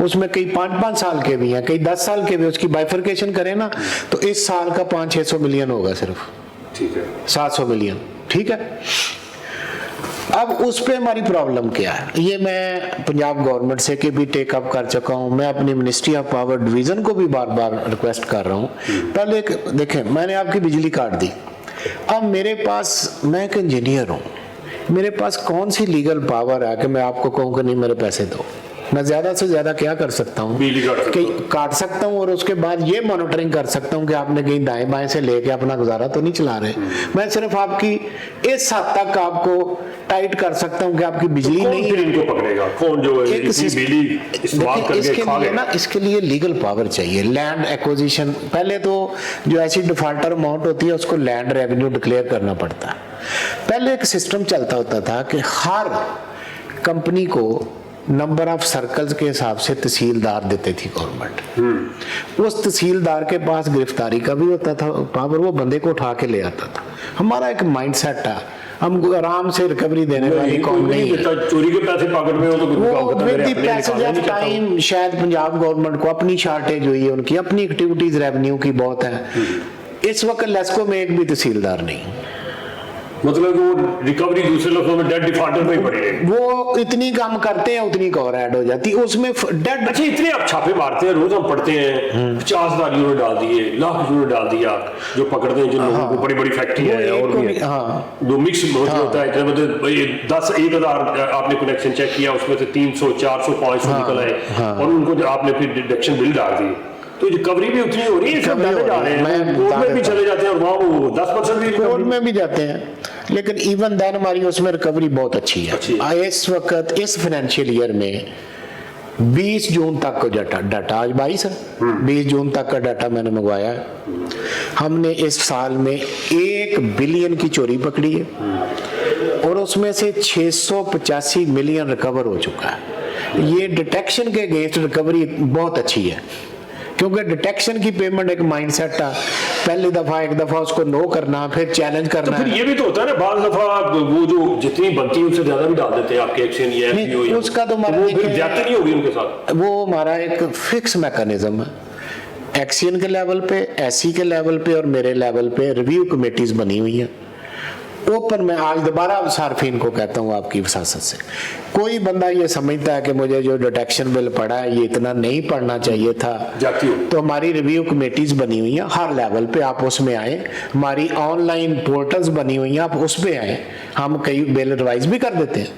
उसमें कई 5-5 साल के भी हैं, कई 10 साल के भी। उसकी बाइफर्केशन करें ना तो इस साल का 500-600 मिलियन होगा सिर्फ, ठीक है, 700 मिलियन, ठीक है। अब उस पे हमारी प्रॉब्लम क्या है, ये मैं पंजाब गवर्नमेंट से के भी टेकअप कर चुका हूँ, मैं अपनी मिनिस्ट्री ऑफ पावर डिवीजन को भी बार बार रिक्वेस्ट कर रहा हूँ। पहले देखें, मैंने आपकी बिजली काट दी, अब मेरे पास, मैं एक इंजीनियर हूँ, मेरे पास कौन सी लीगल पावर है कि मैं आपको कहूँ कि नहीं मेरे पैसे दो। मैं ज्यादा से ज्यादा क्या कर सकता हूँ कि काट सकता हूँ और उसके बाद ये मॉनिटरिंग कर सकता हूँ कि आपने कहीं दाएं बाएं से लेके अपना गुजारा तो नहीं चला रहे। मैं सिर्फ आपकी इस हद तक आपको टाइट कर सकता हूँ कि आपकी बिजली तो नहीं, इनको पकड़ेगा कौन जो बिजली इस्तेमाल करके इसके खा लिए गया? ना, इसके लिए लीगल पावर चाहिए, लैंड एक्विजिशन। पहले तो जो ऐसी डिफॉल्टर अमाउंट होती है उसको लैंड रेवेन्यू डिक्लेयर करना पड़ता है। पहले एक सिस्टम चलता होता था कि हर कंपनी को नंबर ऑफ सर्कल्स के हिसाब से तहसीलदार देते थी गवर्नमेंट। उस तहसीलदार के पास गिरफ्तारी का भी होता था पावर, वो बंदे को उठा के ले आता था। हमारा एक माइंडसेट है, हम आराम से रिकवरी देने वाली कौन नहीं है। चोरी के पैसे पॉकेट में हो तो वो with the passage of time शायद पंजाब गवर्नमेंट को अपनी शॉर्टेज हुई है, उनकी अपनी एक्टिविटीज रेवेन्यू की बहुत है। इस वक्त लेस्को में एक भी तहसीलदार नहीं, मतलब वो रिकवरी दूसरे लफ्जों में डेड डिफॉल्टर में ही पड़ी है। वो इतनी कम करते हैं उतनी कवर ऐड हो जाती है उसमें डेड। अच्छा, इतने आप छापे मारते हैं, रोज हम पढ़ते हैं 50,000 यूरो डाल दिए, लाख यूरो डाल दिया, जो पकड़ते हैं जिन लोगों को, बड़ी बड़ी फैक्ट्री है और भी जो मिक्स होता है, मतलब 10-1,000 आपने कनेक्शन चेक किया, उसमें से 300 400 500 निकल आए और उनको आपने फिर डिडक्शन बिल डाल दिए, तो रिकवरी भी उतनी हो रही है, सब डाले जा रहे हैं, कोर्ट में भी चले जाते हैं और वहाँ वो 10% भी कोर्ट में भी जाते हैं, लेकिन इवन देन हमारी उसमें रिकवरी बहुत अच्छी है। इस वक्त इस फाइनेंशियल ईयर में 20 जून तक का डाटा, आज 22 है, 20 जून तक का डाटा मैंने मंगवाया है। हमने इस साल में 1 बिलियन की चोरी पकड़ी है और उसमें से 685 मिलियन रिकवर हो चुका है। ये डिटेक्शन के अगेंस्ट रिकवरी बहुत अच्छी है, क्योंकि डिटेक्शन की पेमेंट एक माइंडसेट था, पहली दफा एक दफा उसको नो करना, फिर चैलेंज करना। तो फिर ये भी तो होता है ना, बार दफा वो जो जितनी बनती है उससे ज्यादा भी डाल देते हैं आपके एक्शन या एफपीओ, उसका तो हमारा ज्यादा नहीं होगी उनके साथ। वो हमारा एक फिक्स मैकेनिज्म है, एक्शन के लेवल पे, एससी के लेवल पे और मेरे लेवल पे रिव्यू कमेटीज बनी हुई हैं। ओपन में आज दोबारा सार्फिन को कहता हूँ आपकी वसासत से, कोई बंदा ये समझता है कि मुझे जो डिटेक्शन बिल पड़ा है ये इतना नहीं पड़ना चाहिए था, तो हमारी रिव्यू कमेटीज बनी हुई हैं हर लेवल पे, आप उसमें आए। हमारी ऑनलाइन पोर्टल्स बनी हुई हैं, आप उस पे आए, हम कई बिल रिवाइज भी कर देते हैं,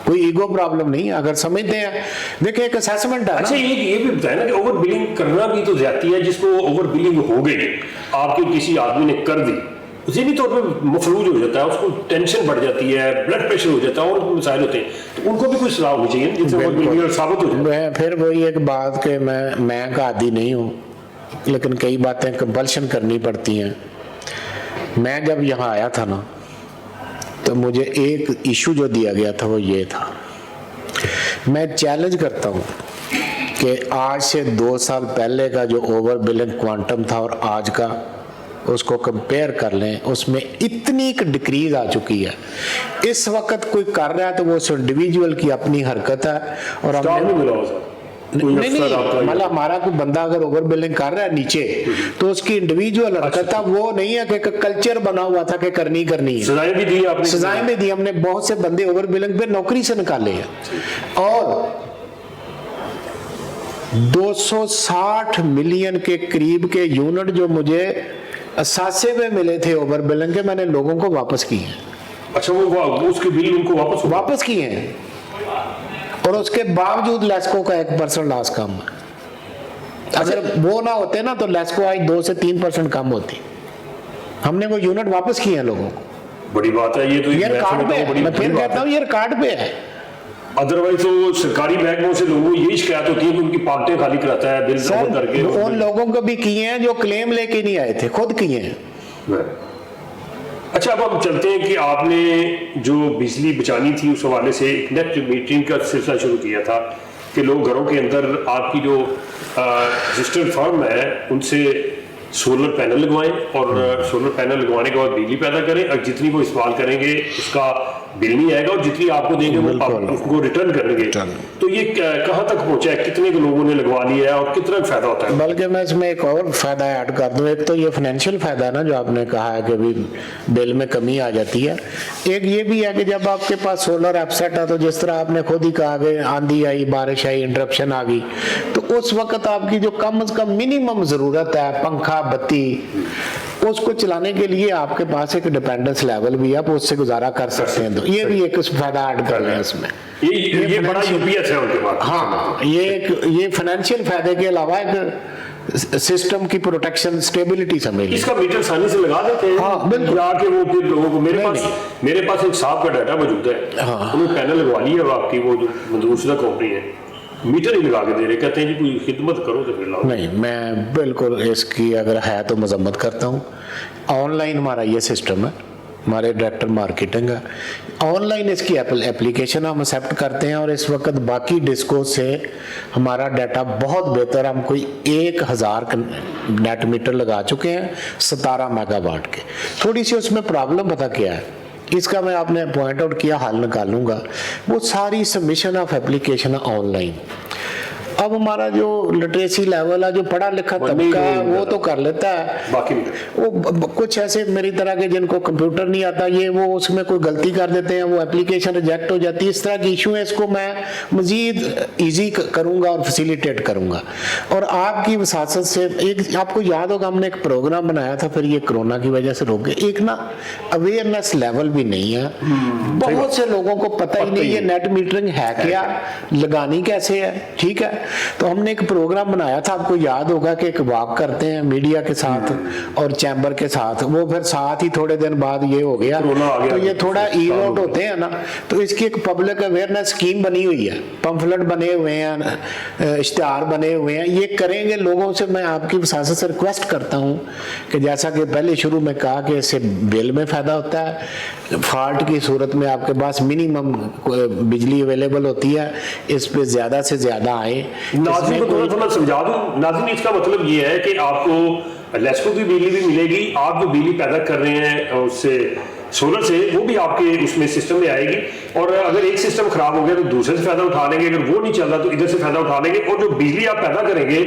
कोई ईगो प्रॉब्लम नहीं, अगर समझते हैं। देखिए एक असेसमेंट है। अच्छा, ये भी बताया ना कि ओवर बिलिंग करना भी तो ज्यादती है, जिसको ओवर बिलिंग हो गई, आपके किसी आदमी ने कर दी, ज़हनी तौर पर मफलूज हो जाता है, उसको टेंशन बढ़ जाती है, ब्लड प्रेशर हो जाता है और मसाइल होते हैं, तो उनको भी कोई सलाह होनी चाहिए जिससे साबित हो जाए। फिर वही एक बात कि मैं का आदी नहीं हूँ, लेकिन कई बातें कंपल्शन करनी पड़ती हैं। मैं जब यहाँ आया था ना, तो मुझे एक इशू जो दिया गया था वो ये था, मैं चैलेंज करता हूँ कि आज से 2 साल पहले का जो ओवर बिलिंग क्वांटम था और आज का, उसको कंपेयर कर लें, उसमें इतनी एक डिक्रीज आ चुकी है। इस वक्त कोई कर रहा है तो वो उस इंडिविजुअल की अपनी हरकत है और हमने नहीं मतलब हमारा कोई बंदा अगर ओवर बिलिंग कर रहा है नीचे, तो उसकी इंडिविजुअल हरकत है, वो नहीं है कि कल्चर बना हुआ था कि करनी है। सजाएं भी दी आपने, सजाएं भी दी हमने, बहुत से बंदे ओवर बिलिंग पे नौकरी से निकाले हैं। और 260 मिलियन के करीब के यूनिट जो मुझे असासे में मिले थे ओवर बिलिंग के, मैंने लोगों को वापस किए हैं। अच्छा, वो उसके बिल उनको वापस किए हैं और उसके बावजूद लेस्को का 1% लॉस कम है। अगर वो ना होते ना तो लेस्को आज 2 से 3% कम होती। हमने वो यूनिट वापस किए हैं लोगों को। बड़ी बात है ये तो, ये रिकॉर्ड पे है, मैं फिर कहता हूँ ये रिकॉर्ड पे है। अदरवाइज तो सरकारी बैंकों से लोगों को यही शिकायत होती है कि उनकी पार्टियां खाली कराता है बिल जमा करके। उन लोगों को भी किए हैं जो क्लेम लेके नहीं आए थे, खुद किए हैं। अच्छा, अब हम चलते हैं कि आपने जो बिजली बचानी थी उस हवाले से एक नेट मीटरिंग का सिलसिला शुरू किया था कि लोग घरों के अंदर आपकी जो रजिस्टर्ड फर्म है उनसे सोलर पैनल लगवाएं और सोलर पैनल लगवाने के बाद बिजली पैदा करें और जितनी वो इस्तेमाल करेंगे उसका बिल नहीं आएगा और जितनी आपको देंगे वो आप उसको रिटर्न करेंगे। तो ये कहाँ तक पहुंचा है, कितने के लोगों ने लगवा लिया है और कितना फायदा होता है? बल्कि मैं इसमें एक और फायदा ऐड कर दूं, एक तो ये फाइनेंशियल फायदा है ना जो आपने कहा है कि भी बिल में कमी आ जाती है, एक ये भी है कि जब आपके पास सोलर एपसेट है तो जिस तरह आपने खुद ही कहा कि आंधी आई, बारिश आई, इंटरप्शन आ गई, तो उस वक्त आपकी जो कम से कम मिनिमम जरूरत है पंखा बत्ती, उसको चलाने के लिए आपके पास एक डिपेंडेंस लेवल भी है, आप उससे गुजारा कर सकते हैं। तो ये भी एक फायदा ऐड कर रहे हैं इसमें। ये बड़ा यूपीएस है उनके पास। हाँ, ये फाइनेंशियल फायदे के अलावा एक सिस्टम की प्रोटेक्शन स्टेबिलिटी समझ लीजिए। इसका मीटर आसानी से लगा देते हैं। हाँ, बिल्कुल। जाके वो फिर लोगों को मेरे पास एक साहब का डाटा मौजूद है। हाँ। उन्होंने पैनल लगवा लिया है आपकी, वो जो मंजूरशुदा कंपनी है, मीटर ही लगा के दे रहे, कहते हैं जी कोई खिदमत करो तो फिर लाओ। नहीं, मैं बिल्कुल इसकी अगर है तो मजम्मत करता हूँ। ऑनलाइन हमारा ये सिस्टम है, हमारे डायरेक्टर मार्केटिंग है, ऑनलाइन इसकी एप्लीकेशन हम एक्सेप्ट करते हैं और इस वक्त बाकी डिस्को से हमारा डाटा बहुत बेहतर, हम कोई 1000 नेट मीटर लगा चुके हैं 17 मेगावाट के। थोड़ी सी उसमें प्रॉब्लम पता क्या है, इसका मैं आपने पॉइंट आउट किया, हल निकालूंगा। वो सारी सबमिशन ऑफ एप्लीकेशन ऑनलाइन। अब हमारा जो लिटरेसी लेवल है, जो पढ़ा लिखा तबका है, वो तो कर लेता है, बाकी वो कुछ ऐसे मेरी तरह के जिनको कंप्यूटर नहीं आता, ये वो उसमें कोई गलती कर देते हैं, वो एप्लीकेशन रिजेक्ट हो जाती है। इस तरह की इशू है, इसको मैं मजीद इजी करूंगा और फैसिलिटेट करूंगा। और आपकी वसासत से एक आपको याद होगा, हमने एक प्रोग्राम बनाया था, फिर ये कोरोना की वजह से रोक गए। एक ना अवेयरनेस लेवल भी नहीं है, बहुत से लोगों को पता ही नहीं ये नेट मीटरिंग है क्या, लगानी कैसे है। ठीक है, तो हमने एक प्रोग्राम बनाया था, आपको याद होगा कि एक वॉक करते हैं मीडिया के साथ और चैम्बर के साथ, वो फिर साथ ही थोड़े दिन बाद ये हो गया, तो ये थोड़ा ईज आउट होते हैं ना। तो इसकी एक पब्लिक अवेयरनेस स्कीम बनी हुई है, पंफलेट बने हुए हैं, इश्तिहार बने हुए हैं, ये करेंगे लोगों से। मैं आपकी वसासत से रिक्वेस्ट करता हूँ कि जैसा कि पहले शुरू में कहा कि इससे बिल में फायदा होता है, फॉल्ट की सूरत में आपके पास मिनिमम बिजली अवेलेबल होती है, इस पे ज्यादा से ज्यादा आए। नाज़रीन को थोड़ा समझा दूं। नाज़रीन, इसका मतलब ये है कि आपको लेस्को की बिजली भी मिलेगी, आप जो बिजली पैदा कर रहे हैं उससे सोलर से, वो भी आपके उसमें सिस्टम में आएगी। और अगर एक सिस्टम खराब हो गया तो दूसरे से फायदा उठा लेंगे, अगर वो नहीं चल रहा तो इधर से फायदा उठा लेंगे। और जो बिजली आप पैदा करेंगे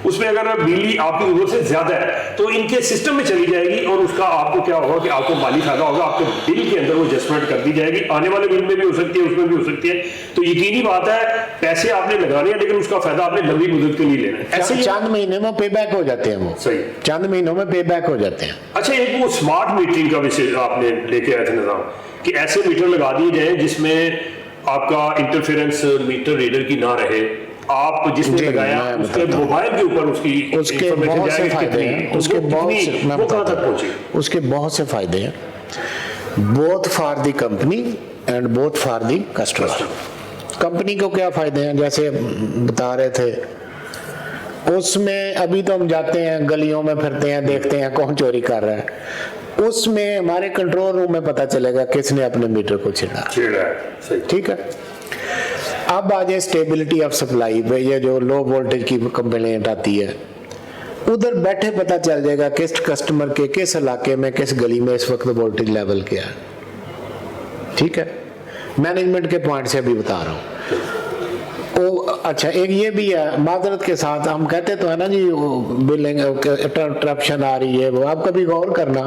उसमें अगर बिजली आपकी जरूरत से ज्यादा है तो इनके सिस्टम में चली जाएगी और उसका आपको क्या होगा कि आपको माली फायदा होगा, आपके बिल के अंदर वो एडजस्टमेंट कर दी जाएगी। आने वाले बिल में भी हो सकती है, उसमें भी हो सकती है। तो यकीनी बात है, पैसे आपने लगाने हैं लेकिन उसका फायदा आपने लंबी मुद्दत के लिए लेना है। ऐसे चंद महीने में पे बैक हो जाते हैं, वो सही चंद महीनों में पे बैक हो जाते हैं। अच्छा, एक वो स्मार्ट मीटरिंग का विषय आपने लेके आए थे निजाम, कि ऐसे मीटर लगा दिए जाए जिसमें आपका इंटरफेरेंस मीटर रीडर की ना रहे, आप जिसने लगाया उसके मोबाइल के ऊपर उसके बहुत से फायदे हैं, उसके बहुत से फायदे हैं, both for the company and both for the customer. Company को क्या फायदे हैं, जैसे बता रहे थे, उसमें अभी तो हम जाते हैं गलियों में फिरते हैं, देखते हैं कौन चोरी कर रहा है, उसमें हमारे कंट्रोल रूम में पता चलेगा किसने अपने मीटर को छेड़ा। ठीक है, अब आ जाए स्टेबिलिटी ऑफ सप्लाई पे, ये जो लो वोल्टेज की कंप्लेंट आती है, उधर बैठे पता चल जाएगा किस कस्टमर के किस इलाके में किस गली में इस वक्त वोल्टेज लेवल क्या है। ठीक है, मैनेजमेंट के पॉइंट से भी बता रहा हूँ। अच्छा, एक ये भी है, माजरत के साथ हम कहते तो है ना जी बिलिंग इंटरप्शन आ रही है, वो आप कभी गौर करना,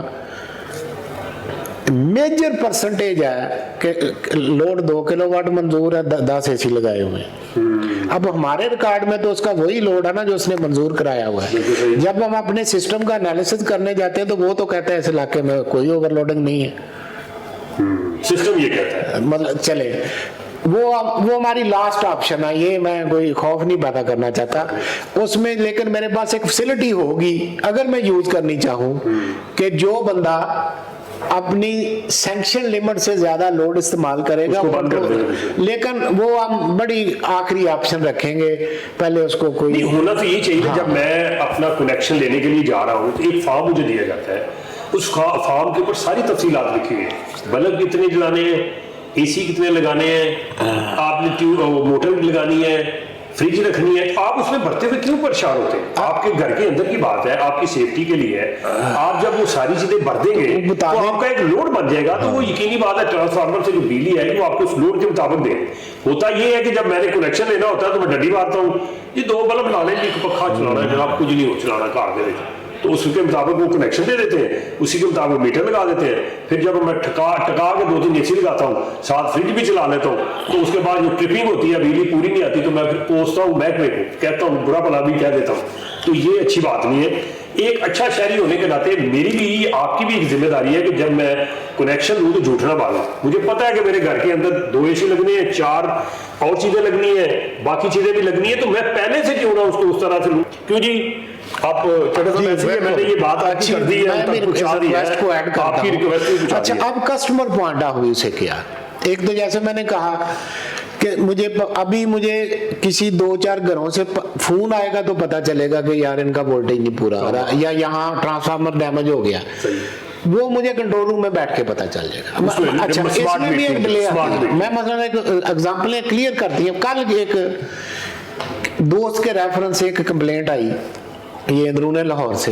मेजर परसेंटेज है कि लोड 2 किलोवाट मंजूर है, 10 एसी लगाए हुए हैं। अब हमारे रिकॉर्ड में तो उसका वही लोड है ना जो उसने मंजूर कराया हुआ है। जब हम अपने सिस्टम का एनालिसिस करने जाते हैं तो वो तो कहते हैं इस इलाके में कोई ओवरलोडिंग नहीं है, सिस्टम ये कहता है। मतलब चले वो हमारी लास्ट ऑप्शन है, ये मैं कोई खौफ नहीं पैदा करना चाहता उसमें, लेकिन मेरे पास एक फैसिलिटी होगी अगर मैं यूज करनी चाहूँ कि जो बंदा अपनी सैंक्शन लिमिट से ज्यादा लोड इस्तेमाल करेगा लेकिन वो हम बड़ी आखिरी ऑप्शन रखेंगे, पहले उसको कोई नहीं होना तो ये चाहिए। हाँ। जब मैं अपना कनेक्शन लेने के लिए जा रहा हूँ तो एक फॉर्म मुझे दिया जाता है, उस फॉर्म के ऊपर सारी तफसीलात लिखी हुई है, बल्ब कितने जलाने हैं, एसी कितने लगाने हैं, आपने मोटर लगानी है, फ्रिज रखनी है, तो आप उसमें भरते हुए क्यों परेशान होते हैं? आपके घर के अंदर की बात है, आपकी सेफ्टी के लिए है। आप जब वो सारी चीजें भर देंगे तो आपका एक लोड बन जाएगा, तो वो यकीनी बात है ट्रांसफार्मर से जो बिजली है वो आपको उस लोड के मुताबिक दे। होता ये है कि जब मैंने कनेक्शन लेना होता है तो मैं डंडी मारता हूँ, ये 2 बल्ब लाने, एक पखा चलाना है जनाब, कुछ नहीं हो चलाना घर में, तो उसके मुताबिक वो कनेक्शन दे देते हैं, उसी के मुताबिक मीटर लगा देते हैं। फिर जब मैं टका के 2-3 एसी लगाता हूँ, साथ फ्रिज भी चला लेता हूँ, तो उसके बाद जो ट्रिपिंग होती है, बिजली पूरी नहीं आती, तो मैं फिर कोसता हूँ महकमे को, कहता हूँ बुरा भला भी कह देता हूँ। तो ये अच्छी बात नहीं है। एक अच्छा शहरी होने के नाते मेरी भी आपकी भी एक जिम्मेदारी है कि जब मैं कनेक्शन लूँ तो झूठना मांगा। मुझे पता है कि मेरे घर के अंदर 2 एसी लगने हैं, 4 और चीजें लगनी है, बाकी चीजें भी लगनी है, तो मैं पहले से क्यों ना उसको उस तरह से लूँ। क्यों जी आप मैंने ये बात अच्छी कर दी है, आपकी रिक्वेस्ट। अच्छा, अब कस्टमर पॉइंट ऑफ व्यू से क्या, एक तो जैसे मैंने कहा कि मुझे किसी 2-4 घरों से फोन आएगा तो पता चलेगा कि यार इनका वोल्टेज नहीं पूरा आ रहा, या यहाँ ट्रांसफार्मर डैमेज हो गया, वो मुझे कंट्रोल रूम में बैठ के पता चल जाएगा। अच्छा, इसमें भी एक डिले आती है। मैं मतलब एक एग्जांपल क्लियर करती हूँ। कल एक दोस्त के रेफरेंस से एक कंप्लेंट आई, ये अंदरूने लाहौर से,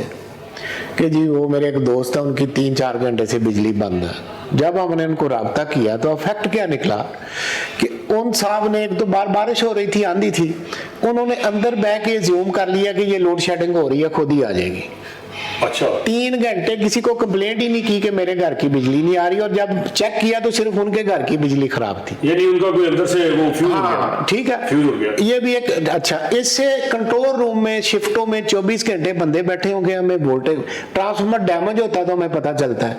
कि जी वो मेरे एक दोस्त है, उनकी 3-4 घंटे से बिजली बंद है। जब हमने उनको राब्ता किया तो इफेक्ट क्या निकला कि उन साहब ने, एक तो बारिश हो रही थी, आंधी थी, उन्होंने अंदर बह के ज़ूम कर लिया कि ये लोड शेडिंग हो रही है, खुद ही आ जाएगी। अच्छा, 3 घंटे किसी को कंप्लेंट ही नहीं की कि मेरे घर की बिजली नहीं आ रही, और जब चेक किया तो सिर्फ उनके घर की बिजली खराब थी, यानी उनका कोई अंदर से वो फ्यूज हो गया। ठीक है, फ्यूज हो गया। ये भी एक अच्छा, इससे कंट्रोल रूम में शिफ्टों में 24 घंटे बंदे बैठे होंगे, हमें वोल्टेज ट्रांसफार्मर डैमेज होता है तो हमें पता चलता है।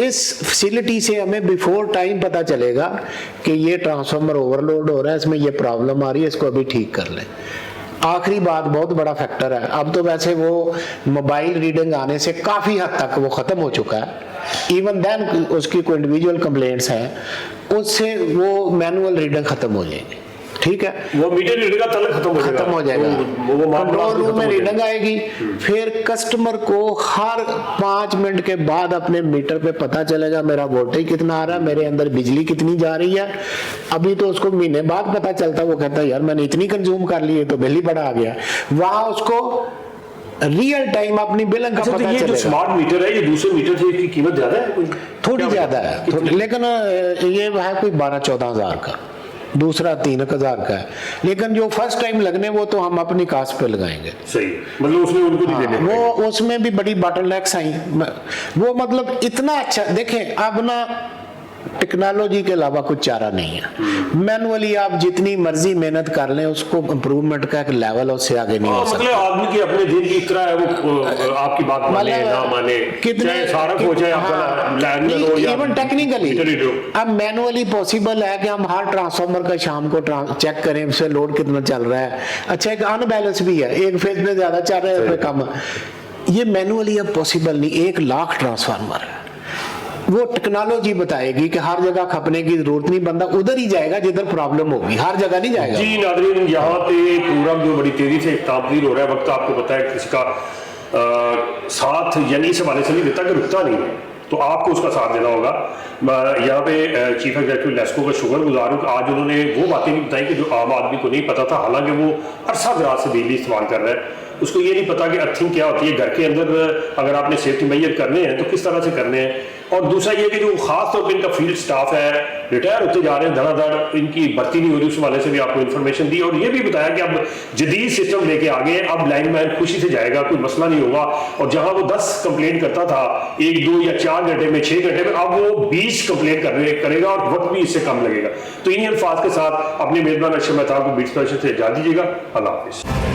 इस फैसिलिटी से हमें बिफोर टाइम पता चलेगा कि ये ट्रांसफार्मर ओवरलोड हो रहा है, इसमें ये प्रॉब्लम आ रही है, इसको अभी ठीक कर लें। आखिरी बात, बहुत बड़ा फैक्टर है, अब तो वैसे वो मोबाइल रीडिंग आने से काफी हद तक वो खत्म हो चुका है। इवन देन उसकी कोई इंडिविजुअल कंप्लेंट्स हैं, उससे वो मैनुअल रीडिंग खत्म हो जाएगी। ठीक है, वो मीटर रीडिंग का तलक खत्म हो जाएगा, कंट्रोल रूम में रीडिंग आएगी। फिर कस्टमर को हर 5 मिनट के बाद अपने मीटर पे पता चलेगा मेरा वोल्टेज कितना आ रहा है, मेरे अंदर बिजली कितनी जा रही है। अभी तो उसको महीने बाद पता चलता, वो कहता है यार मैंने इतनी कंज्यूम कर ली है तो बिल ही बड़ा आ गया। वहां उसको रियल टाइम अपनी बिलिंग का पता चलेगा। ये जो स्मार्ट मीटर है, ये दूसरे मीटर से इसकी कीमत ज्यादा है? कोई थोड़ी ज्यादा है, लेकिन ये है कोई 12-14 हजार का, दूसरा 3,000 का है। लेकिन जो फर्स्ट टाइम लगने वो तो हम अपनी कास्ट पे लगाएंगे। सही, मतलब उसमें उनको नहीं देने, वो उसमें भी बड़ी बॉटलनेक्स आई, वो मतलब इतना अच्छा। देखें, अब ना टेक्नोलॉजी के अलावा कुछ चारा नहीं है। मैनुअली आप जितनी मर्जी मेहनत कर लें, उसको इम्प्रूवमेंट का एक लेवल उससे आगे नहीं हो सकता। मतलब आदमी की अपने दिन की तरह है, वो आपकी बात माने ना माने, कितने सारा हो जाए आपका, इवन टेक्निकली अब मैनुअली पॉसिबल है कि हम हर ट्रांसफार्मर का शाम को चेक करें, उससे लोड कितना चल रहा है। अच्छा, एक अनबैलेंस भी है, एक फेज में ज्यादा चल रहा है, एक कम। ये मैनुअली अब पॉसिबल नहीं। 1 लाख ट्रांसफार्मर है, वो टेक्नोलॉजी बताएगी कि हर जगह खपने की जरूरत नहीं, बंदा उधर ही जाएगा जिधर प्रॉब्लम होगी, हर जगह नहीं जाएगा। जी नाज़रीन, यहाँ पे प्रोग्राम जो बड़ी तेजी से ताबदील हो रहा है, वक्त आपको पता है किसी का साथ यानी इस हवाले से नहीं देता कि रुकता नहीं है, तो आपको उसका साथ देना होगा। यहाँ पे चीफ एग्जीक्यूटिव लेस्को का शुक्रगुजार हूँ कि आज उन्होंने वो बातें भी बताई कि जो आम आदमी को नहीं पता था, हालांकि वो अरसा दराज से बिजली इस्तेमाल कर रहा है, उसको ये नहीं पता कि अर्थिंग क्या होती है। घर के अंदर अगर आपने सेफ्टी मेजर करने हैं तो किस तरह से करने हैं। और दूसरा ये कि जो खास तौर पर इनका फील्ड स्टाफ है, रिटायर होते जा रहे हैं धड़ाधड़, इनकी भर्ती नहीं हो रही, उस वाले से भी आपको इन्फॉर्मेशन दी। और ये भी बताया कि अब जदीद सिस्टम लेके आ गए, अब लाइनमैन खुशी से जाएगा, कोई मसला नहीं होगा। और जहां वो 10 कंप्लेंट करता था 1, 2 या 4 घंटे में, 6 घंटे में, अब वो 20 कंप्लेंट करेगा और वक्त भी इससे कम लगेगा। तो इन्हीं अल्फाज के साथ अपने मेजबान अशरफ मेहताब को बीट स्पेशल से इजाज़त दीजिएगा। अल्लाह हाफिज़।